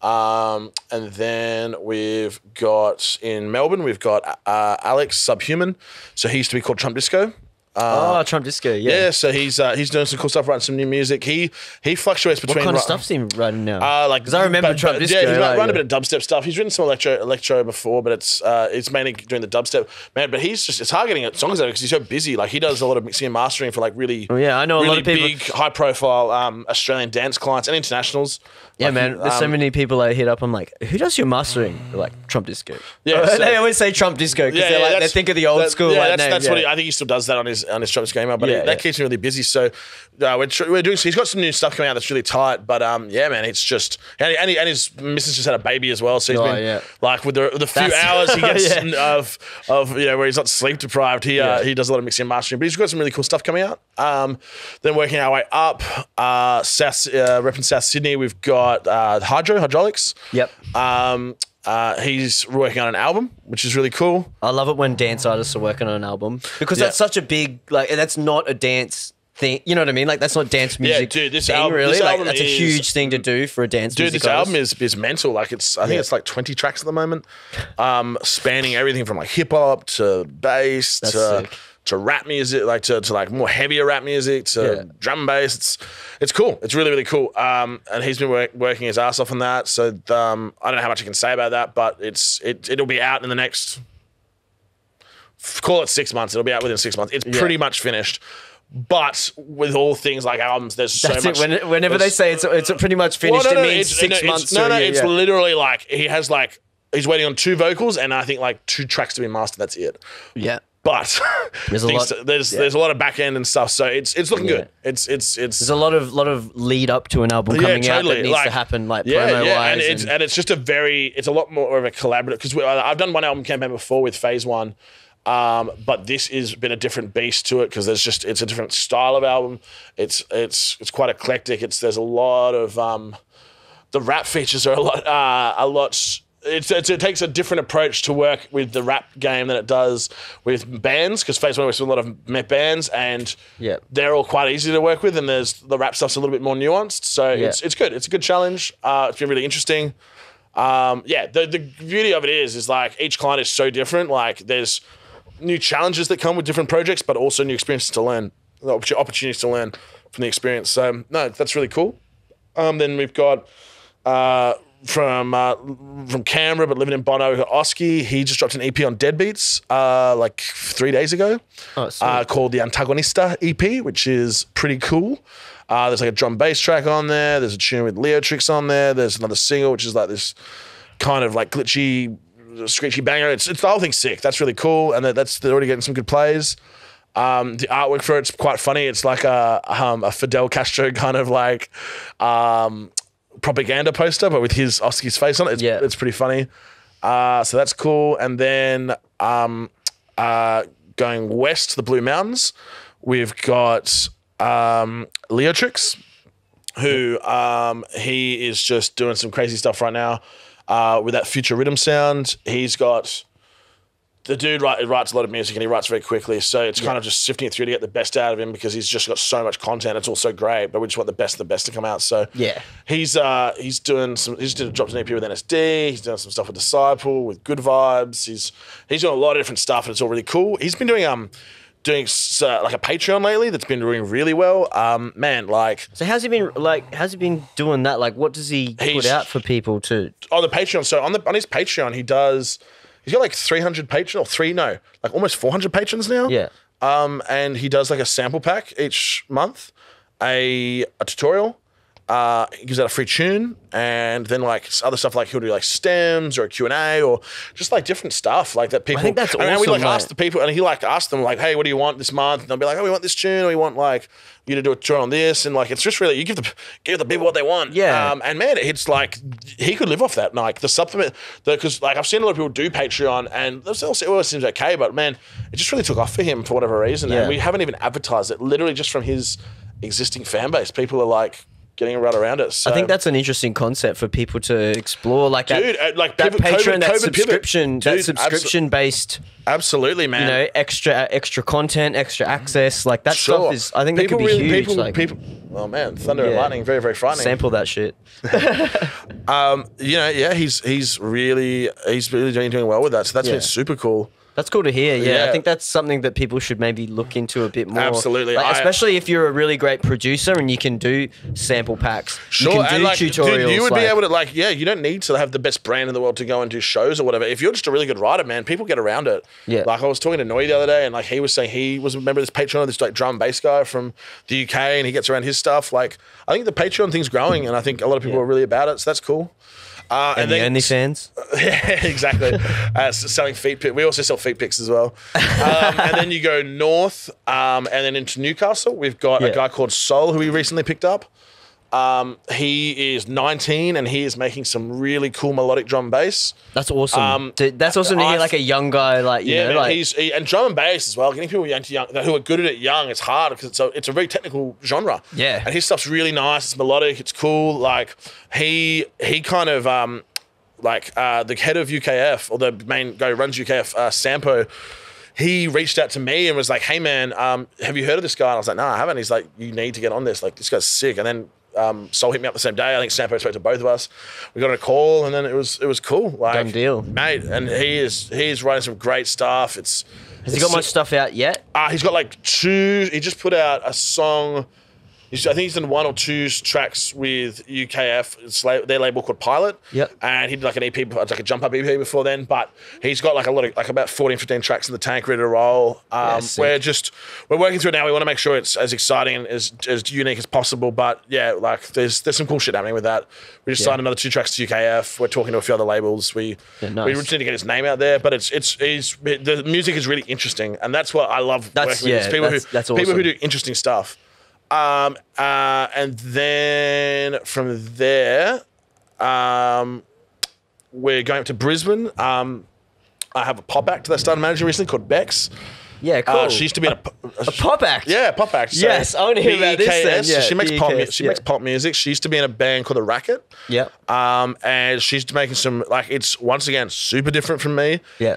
And then we've got in Melbourne, we've got Alex Subhuman. So he used to be called Trump Disco. Trump Disco, yeah. Yeah, so he's doing some cool stuff, writing some new music. He fluctuates between What kind of stuff's he writing now? Because I remember Trump Disco. Yeah, he's writing a bit of dubstep stuff. He's written some electro before, but it's mainly doing the dubstep, man. But it's hard getting songs out because he's so busy. Like he does a lot of mixing and mastering for like really, I know really a lot of people, big, high profile Australian dance clients and internationals. Yeah, like, man. There's so many people I hit up. I'm like, who does your mastering? They're like, Trump Disco. Yeah, so, they always say Trump Disco because they think of the old school. Yeah, name. That's what I think he still does that on his Trump Disco email. But that keeps me really busy. So we're doing. So he's got some new stuff coming out that's really tight. But yeah, man, it's just and his missus just had a baby as well. So he's been like with the few hours he gets of where he's not sleep deprived. He does a lot of mixing and mastering. But he's got some really cool stuff coming out. Then working our way up, repping South Sydney, we've got Hydraulics. Yep. He's working on an album, which is really cool. I love it when dance artists are working on an album because that's such a big that's not a dance thing. You know what I mean? Like that's not dance music. Yeah, dude, this thing, album really. This that's a huge thing to do for a dance music this artist. album is mental. Like I think it's like 20 tracks at the moment, spanning everything from like hip hop to bass to rap music, like to like more heavier rap music to drum and bass. It's cool. It's really, really cool. And he's been working his ass off on that. So I don't know how much I can say about that, but it'll be out in the next, call it 6 months. It'll be out within 6 months. It's pretty much finished. But with all things like albums, there's so much. Whenever they say it's pretty much finished, it means 6 months. It's literally like he's waiting on 2 vocals and I think like 2 tracks to be mastered. That's it. Yeah. But there's a lot of back end and stuff, so it's looking good. It's there's a lot of lead up to an album coming out that needs to happen, like promo wise, and it's just it's a lot more of a collaborative because I've done one album campaign before with Phase One, but this has been a different beast to it because it's a different style of album. It's quite eclectic. There's a lot of the rap features are a lot. It takes a different approach to work with the rap game than it does with bands because Phase One works with a lot of bands and they're all quite easy to work with and the rap stuff's a little bit more nuanced. So it's good. It's a good challenge. It's been really interesting. The beauty of it is like each client is so different. Like there's new challenges that come with different projects, but also new experiences to learn, opportunities to learn from the experience. So no, that's really cool. Then we've got from Canberra but living in Bono, we've got Oski. He just dropped an EP on Deadbeats like 3 days ago called the Antagonista EP, which is pretty cool. There's like a drum bass track on there. There's a tune with Leo Tricks on there. There's another single which is like this kind of like glitchy, screechy banger. It's the whole thing's sick. That's really cool, and they're already getting some good plays. The artwork for it's quite funny. It's like a Fidel Castro kind of like propaganda poster, but with Oski's face on it. It's pretty funny. So that's cool. And then going west to the Blue Mountains, we've got Leotrix, who he is just doing some crazy stuff right now with that future rhythm sound. He's got the dude writes a lot of music and he writes very quickly, so it's kind of just sifting it through to get the best out of him because he's just got so much content. It's all so great, but we just want the best to come out. So he's dropped an EP with NSD. He's doing some stuff with Disciple, with Good Vibes. He's doing a lot of different stuff and it's all really cool. He's been doing like a Patreon lately that's been doing really well. So how's he been doing that? Like what does he put out for people to on the Patreon? So on his Patreon he's got like 300 patrons, like almost 400 patrons now. Yeah. And he does like a sample pack each month, a tutorial, he gives out a free tune, and then like other stuff like he'll do like stems or a Q&A or just like different stuff like that. People, I think that's awesome. And we like ask the people, and he like asked them like, hey, what do you want this month? And they'll be like, oh, we want this tune, or we want like you to do a tune on this, and like it's just really you give the people what they want. Yeah. And man, it's like he could live off that. Like the supplement, because like I've seen a lot of people do Patreon, and it always seems okay, but man, it just really took off for him for whatever reason, and we haven't even advertised it. Literally just from his existing fan base, people are like getting right around it. So. I think that's an interesting concept for people to explore, like dude, that, like that Patreon, that pivot. subscription based. Absolutely, man. You know, extra content, extra access, like that stuff is. I think people that could be really, huge. People. Oh man, thunder and lightning, very very frightening. Sample that shit. You know, yeah, he's really doing well with that. So that's been super cool. That's cool to hear. Yeah, I think that's something that people should maybe look into a bit more. Absolutely, like, especially if you're a really great producer and you can do sample packs. Sure, you can do like, tutorials. Dude, you would be able to like, you don't need to have the best brand in the world to go and do shows or whatever. If you're just a really good writer, man, people get around it. Yeah. Like I was talking to Noi the other day, and like he was saying he was a member of this Patreon, this like drum and bass guy from the UK, and he gets around his stuff. Like I think the Patreon thing's growing, and I think a lot of people are really about it. So that's cool. And the OnlyFans. Yeah, exactly. Selling feet pics. We also sell feet pics as well. And then you go north, and then into Newcastle. We've got a guy called Sol who we recently picked up. He is 19 and he is making some really cool melodic drum and bass. That's awesome. That's awesome to hear, like a young guy, like you know, man, like and drum and bass as well. Getting people young who are good at it young, it's hard because it's a very technical genre. Yeah, and his stuff's really nice. It's melodic. It's cool. Like he kind of the head of UKF, or the main guy who runs UKF, Sampo. He reached out to me and was like, "Hey man, have you heard of this guy?" And I was like, "No, I haven't." He's like, "You need to get on this. Like, this guy's sick." And then Sol hit me up the same day. I think Sampo spoke to both of us. We got on a call, and then it was cool. Like, done deal, mate. And he is writing some great stuff. Has he got much stuff out yet? He's got like 2. He just put out a song. I think he's done 1 or 2 tracks with UKF. It's their label called Pilot. Yep. And he did like an EP, like a jump up EP before then. But he's got like a lot of, like about 14, 15 tracks in the tank ready to roll. We're working through it now. We want to make sure it's as exciting and as unique as possible. But yeah, like there's some cool shit happening with that. We just signed another 2 tracks to UKF. We're talking to a few other labels. We just need to get his name out there. But the music is really interesting, and that's what I love working with. People who do interesting stuff. And then from there, we're going up to Brisbane. I have a pop act that I started managing recently called Bex. Yeah, cool. She used to be a pop act. Yeah, pop act. So yes, I want to hear about this then. Yeah, she makes pop. She makes pop music. She used to be in a band called The Racket. Yeah. And she's making some, like, it's once again super different from me. Yeah.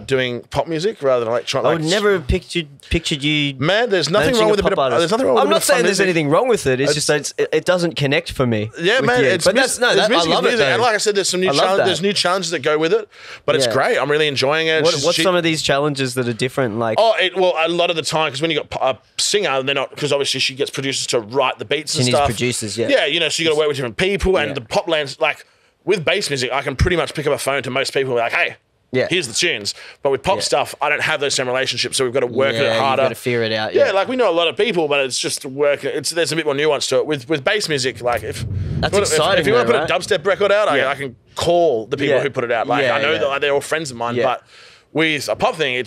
Doing pop music rather than electronic. I would never have pictured you. Man, there's nothing wrong with a bit of. There's nothing wrong with I'm not saying there's anything wrong with it. It's just that it doesn't connect for me. Yeah, man. I love it. And like I said, there's new challenges that go with it, but it's great. I'm really enjoying it. What's some of these challenges that are different? Like, a lot of the time, because when you got a singer, they're not, because obviously she gets producers to write the beats and stuff. Producers, yeah, you know, so you got to work with different people, and the pop lands, like with bass music, I can pretty much pick up a phone to most people and be like, hey. Yeah. Here's the tunes. But with pop stuff, I don't have those same relationships, so we've got to work it harder. You've got to figure it out. Yeah, like we know a lot of people, but it's just work. There's a bit more nuance to it. With bass music, like if you want to put a dubstep record out, I can call the people who put it out. Like I know that they're all friends of mine, but with a pop thing,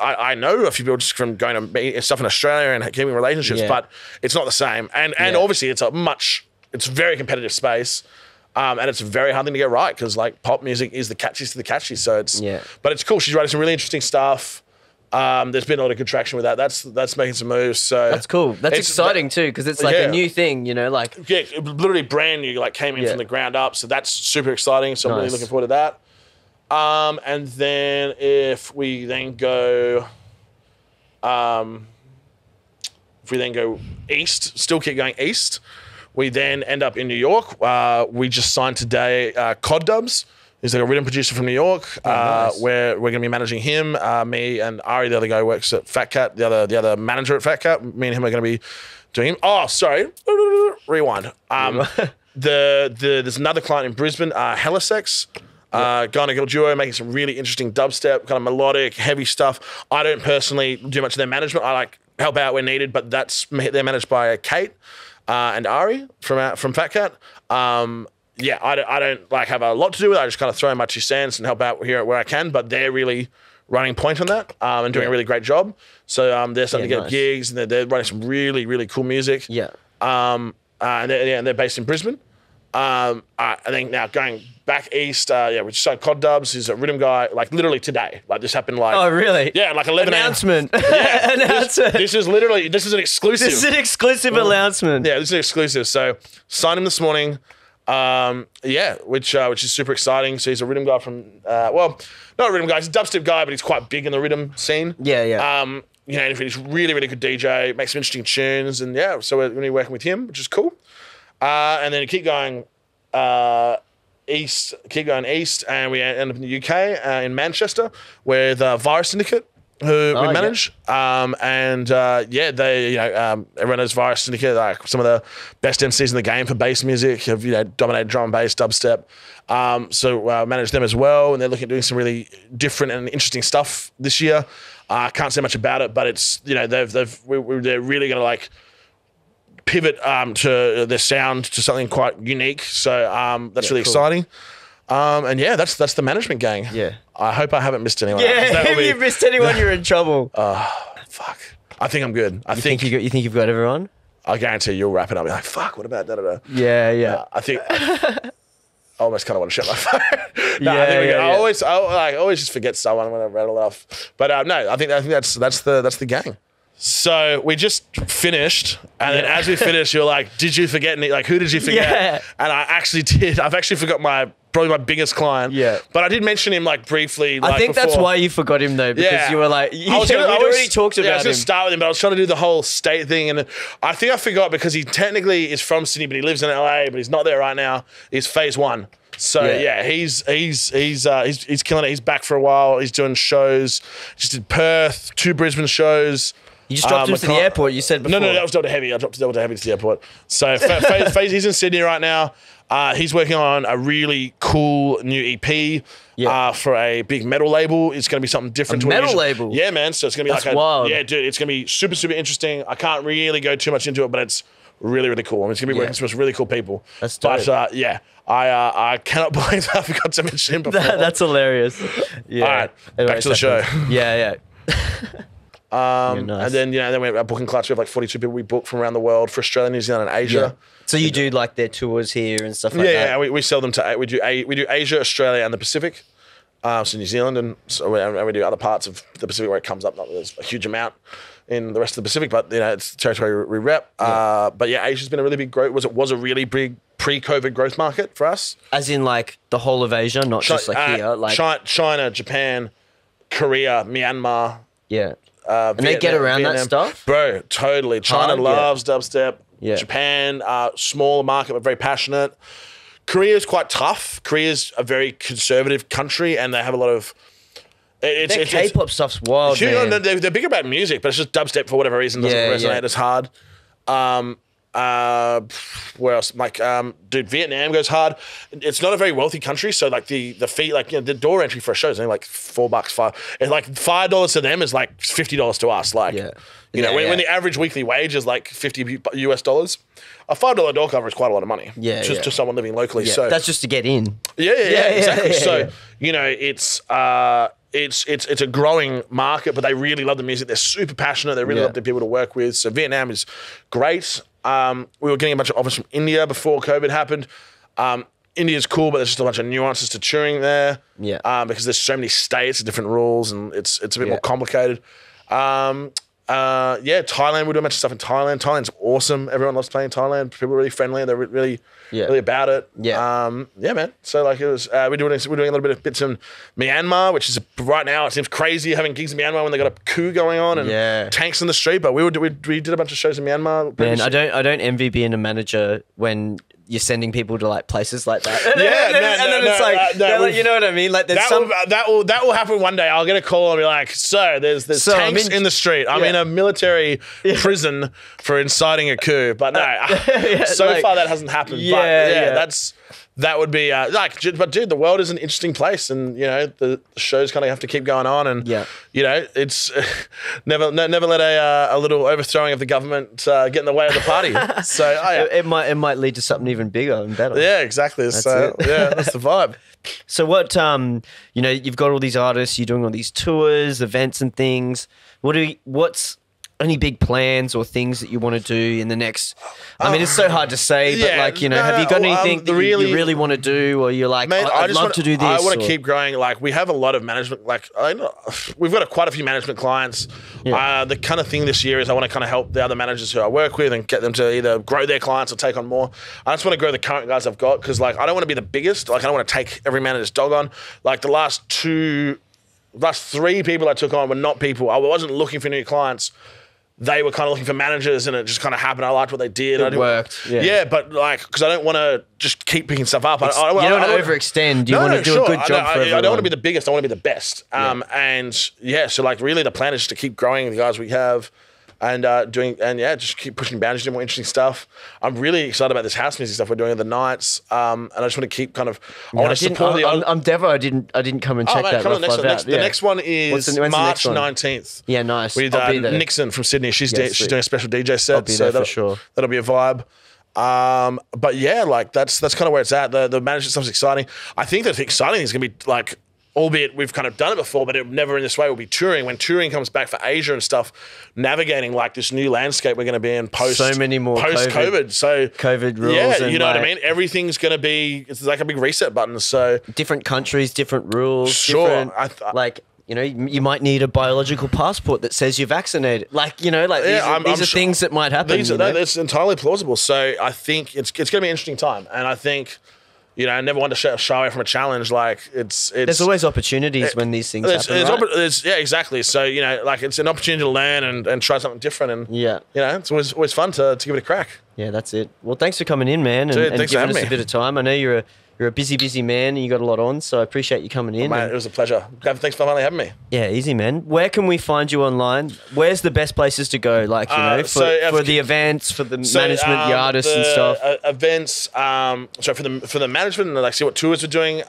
I know a few people just from going to stuff in Australia and keeping relationships, but it's not the same. And obviously it's it's a very competitive space. And it's a very hard thing to get right because like pop music is the catchiest of the catchy. So but it's cool. She's writing some really interesting stuff. There's been a lot of good traction with that. That's making some moves. So that's cool. That's exciting too because it's like a new thing, you know, like literally brand new. Like came in from the ground up. So that's super exciting. So I'm really looking forward to that. And then if we then go, east, still keep going east. We then end up in New York. We just signed today Cod Dubs. He's like a rhythm producer from New York. We're going to be managing him. Me and Ari, the other guy who works at Fat Cat, the other manager at Fat Cat. Me and him are going to be doing him. Oh, sorry. Rewind. There's another client in Brisbane, Helisex. Guy and a girl duo making some really interesting dubstep, kind of melodic, heavy stuff. I don't personally do much of their management. I like help out where needed, but they're managed by Kate. and Ari from Fat Cat. Yeah, I don't like have a lot to do with it. I just kind of throw in my 2 cents and help out here where I can. But they're really running point on that and doing a really great job. So they're starting to get gigs and they're running some really, really cool music. Yeah. And they're based in Brisbane. I think now going back east, we just signed Cod Dubs. He's a rhythm guy, like literally today. Like this happened like... Oh, really? Yeah, like 11 announcement. Yeah. Announcement. This is an exclusive. This is an exclusive announcement. Yeah, this is an exclusive. So signed him this morning. Which is super exciting. So he's a rhythm guy from, not a rhythm guy, he's a dubstep guy, but he's quite big in the rhythm scene. Yeah. He's really, really good DJ, makes some interesting tunes, and so we're going to be working with him, which is cool. And then keep going east, and we end up in the UK, in Manchester, with Virus Syndicate, who we manage. Yeah. Everyone knows Virus Syndicate, like some of the best MCs in the game for bass music, have dominated drum and bass, dubstep. So manage them as well, and they're looking at doing some really different and interesting stuff this year. I can't say much about it, but it's they're really going to like pivot to their sound to something quite unique. So that's really exciting. That's the management gang. Yeah. I hope I haven't missed anyone. Yeah, if you've missed anyone, you're in trouble. Fuck. I think I'm good. You think you've got everyone? I guarantee you'll wrap it up. Be like, fuck. What about da-da-da? Yeah. I think. I almost kind of want to shut my phone. I always just forget someone when I rattle it off. But no, I think that's the gang. So we just finished, and then as we finished, you're like, "Did you forget any? Like, who did you forget?" Yeah. And I actually did. I've actually forgot probably my biggest client. Yeah. But I did mention him like briefly. I think that's why you forgot him though, because you were like, we'd already talked about him. I was going to start with him, but I was trying to do the whole state thing, and I think I forgot because he technically is from Sydney, but he lives in LA, but he's not there right now. He's phase 1. So he's killing it. He's back for a while. He's doing shows. Just did Perth, 2 Brisbane shows. You just dropped him to the airport, you said before. No, that was Delta Heavy. I dropped Delta Heavy to the airport. So Phase, he's in Sydney right now. He's working on a really cool new EP for a big metal label. It's going to be something different. A metal label? Yeah, man. So it's going to be That's wild. Yeah, dude. It's going to be super, super interesting. I can't really go too much into it, but it's really, really cool. I mean, it's going to be working with some really cool people. That's dope. But I cannot believe I forgot to mention him before. That's hilarious. Yeah. All right, back to the show. Yeah. Nice. And then then we're booking class. We have like 42 people we book from around the world for Australia, New Zealand, and Asia. Yeah. So you do like their tours here and stuff like that? Yeah, we sell them to we do Asia, Australia, and the Pacific. So New Zealand, and we do other parts of the Pacific where it comes up. Not that there's a huge amount in the rest of the Pacific, but it's the territory we rep. But Asia's been a really big growth. Was a really big pre-COVID growth market for us. As in like the whole of Asia, not just like here. Like China, Japan, Korea, Myanmar. Yeah. And they get around that stuff? Bro, totally. China loves dubstep. Yeah. Japan, smaller market, but very passionate. Korea is quite tough. Korea's a very conservative country, and they have a lot of... Their K-pop stuff's wild, man. They're big about music, but it's just dubstep for whatever reason doesn't resonate as hard. Where else? Like, dude, Vietnam goes hard. It's not a very wealthy country, so like the fee, like the door entry for a show is only like $4. It's like $5 to them is like $50 to us. Like, when the average weekly wage is like $50, a $5 door cover is quite a lot of money. To someone living locally. So that's just to get in. Exactly. So it's a growing market, but they really love the music. They're super passionate. They really love the people to work with. So Vietnam is great. We were getting a bunch of offers from India before COVID happened. India's cool, but there's just a bunch of nuances to touring there. Yeah. Because there's so many states, different rules, and it's a bit more complicated. Thailand, we're doing a bunch of stuff in Thailand. Thailand's awesome. Everyone loves playing Thailand. People are really friendly. They're really about it. Man. So like it was, we're doing a little bit of bits in Myanmar, which is right now, it seems crazy having gigs in Myanmar when they got a coup going on and tanks in the street. But we did a bunch of shows in Myanmar. Man, I don't envy being a manager when you're sending people to like places like that. Yeah, you know what I mean? Like there's that will happen one day. I'll get a call and be like, so there's tanks in the street. I'm in a military prison for inciting a coup. But no, so far that hasn't happened. That would be but dude, the world is an interesting place, and you know the shows kind of have to keep going on, and you know it's never let a little overthrowing of the government get in the way of the party. So it might lead to something even bigger and better. Yeah, exactly. That's the vibe. So what you know, you've got all these artists, you're doing all these tours, events, and things. What's any big plans or things that you want to do in the next? I mean, it's so hard to say, but like, you know, have you got anything that you really want to do, or you're like, mate, I'd love to do this? I want to keep growing. Like, we have a lot of management. Like, we've got quite a few management clients. The kind of thing this year is I want to kind of help the other managers who I work with and get them to either grow their clients or take on more. I just want to grow the current guys I've got, because like I don't want to be the biggest. Like, I don't want to take every manager's dog on. Like the last 3 people I took on were not people. I wasn't looking for new clients. They were kind of looking for managers, and it just kind of happened. I liked what they did. It worked. Yeah, but like, because I don't want to just keep picking stuff up. You don't want to overextend. You want to do a good job for everyone. I don't want to be the biggest. I want to be the best. And yeah, so like really the plan is just to keep growing the guys we have, and just keep pushing boundaries, do more interesting stuff. I'm really excited about this house music stuff we're doing at the nights, and I just want to keep kind of. I want to support the. I'm Devo. I didn't come and check that. The next one is March 19th. Yeah, nice. With Nixon from Sydney. She's doing a special DJ set. I'll be there for sure. That'll be a vibe. But yeah, like that's kind of where it's at. The management stuff's exciting. I think the exciting thing is gonna be like, albeit we've kind of done it before, but it never in this way will be touring. When touring comes back for Asia and stuff, navigating like this new landscape we're going to be in post-COVID. So COVID rules. Yeah, you know what I mean? Everything's going to be, it's like a big reset button. So different countries, different rules. Sure. Like, you know, you might need a biological passport that says you're vaccinated. Like, you know, like these are things that might happen. It's entirely plausible. So I think it's going to be an interesting time. And I think, you know, I never want to shy away from a challenge. Like it's there's always opportunities when these things happen. Right? Yeah, exactly. So you know, like it's an opportunity to learn and try something different. And you know, it's always fun to give it a crack. Yeah, that's it. Well, thanks for coming in, man, and giving us a bit of time. I know you're a busy man and you got a lot on, so I appreciate you coming in. Mate, it was a pleasure. Thanks for finally having me. Yeah, easy, man. Where can we find you online? Where's the best places to go? Like, you know, for the events, for the management, the artists and stuff. Events. So for the management, and like see what tours we're doing.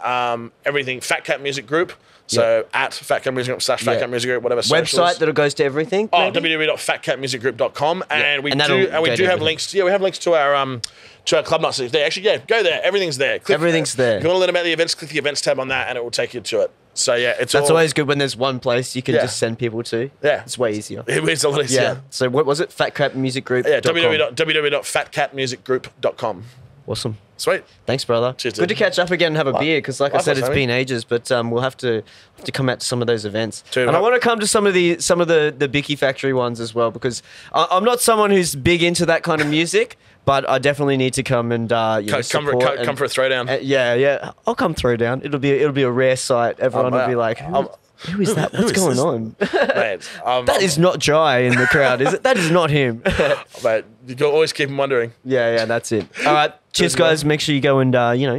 Everything. Fat Cat Music Group. So at Fat Cat Music Group / Fat Cat Music Group, whatever. Website that goes to everything. www.fatcatmusicgroup.com, and we do have links. Yeah, we have links to our club nights. Go there. Everything's there. Everything's there. If you want to learn about the events, click the events tab on that, and it will take you to it. So yeah, that's always good when there's one place you can just send people to. Yeah, it's way easier. It's a lot easier. Yeah. So what was it? Fat Cat Music Group. Yeah, www.fatcatmusicgroup.com. Awesome. Sweet. Thanks, brother. Cheers, dude. Good to catch up again and have a beer, because like I said, it's been ages, but we'll have to come out to some of those events. And I want to come to some of the Bicky Factory ones as well, because I'm not someone who's big into that kind of music, but I definitely need to come and come for a throwdown. Yeah. I'll come throw down. It'll be a rare sight. Everyone will be like, who is that? What's going on? Mate, that is not Jai in the crowd, is it? That is not him. Mate, you can always keep him wondering. Yeah, that's it. All right, cheers, guys. Make sure you go and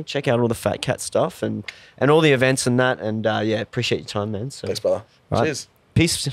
check out all the Fat Cat stuff and all the events and that. And appreciate your time, man. So, thanks, brother. Right. Cheers. Peace.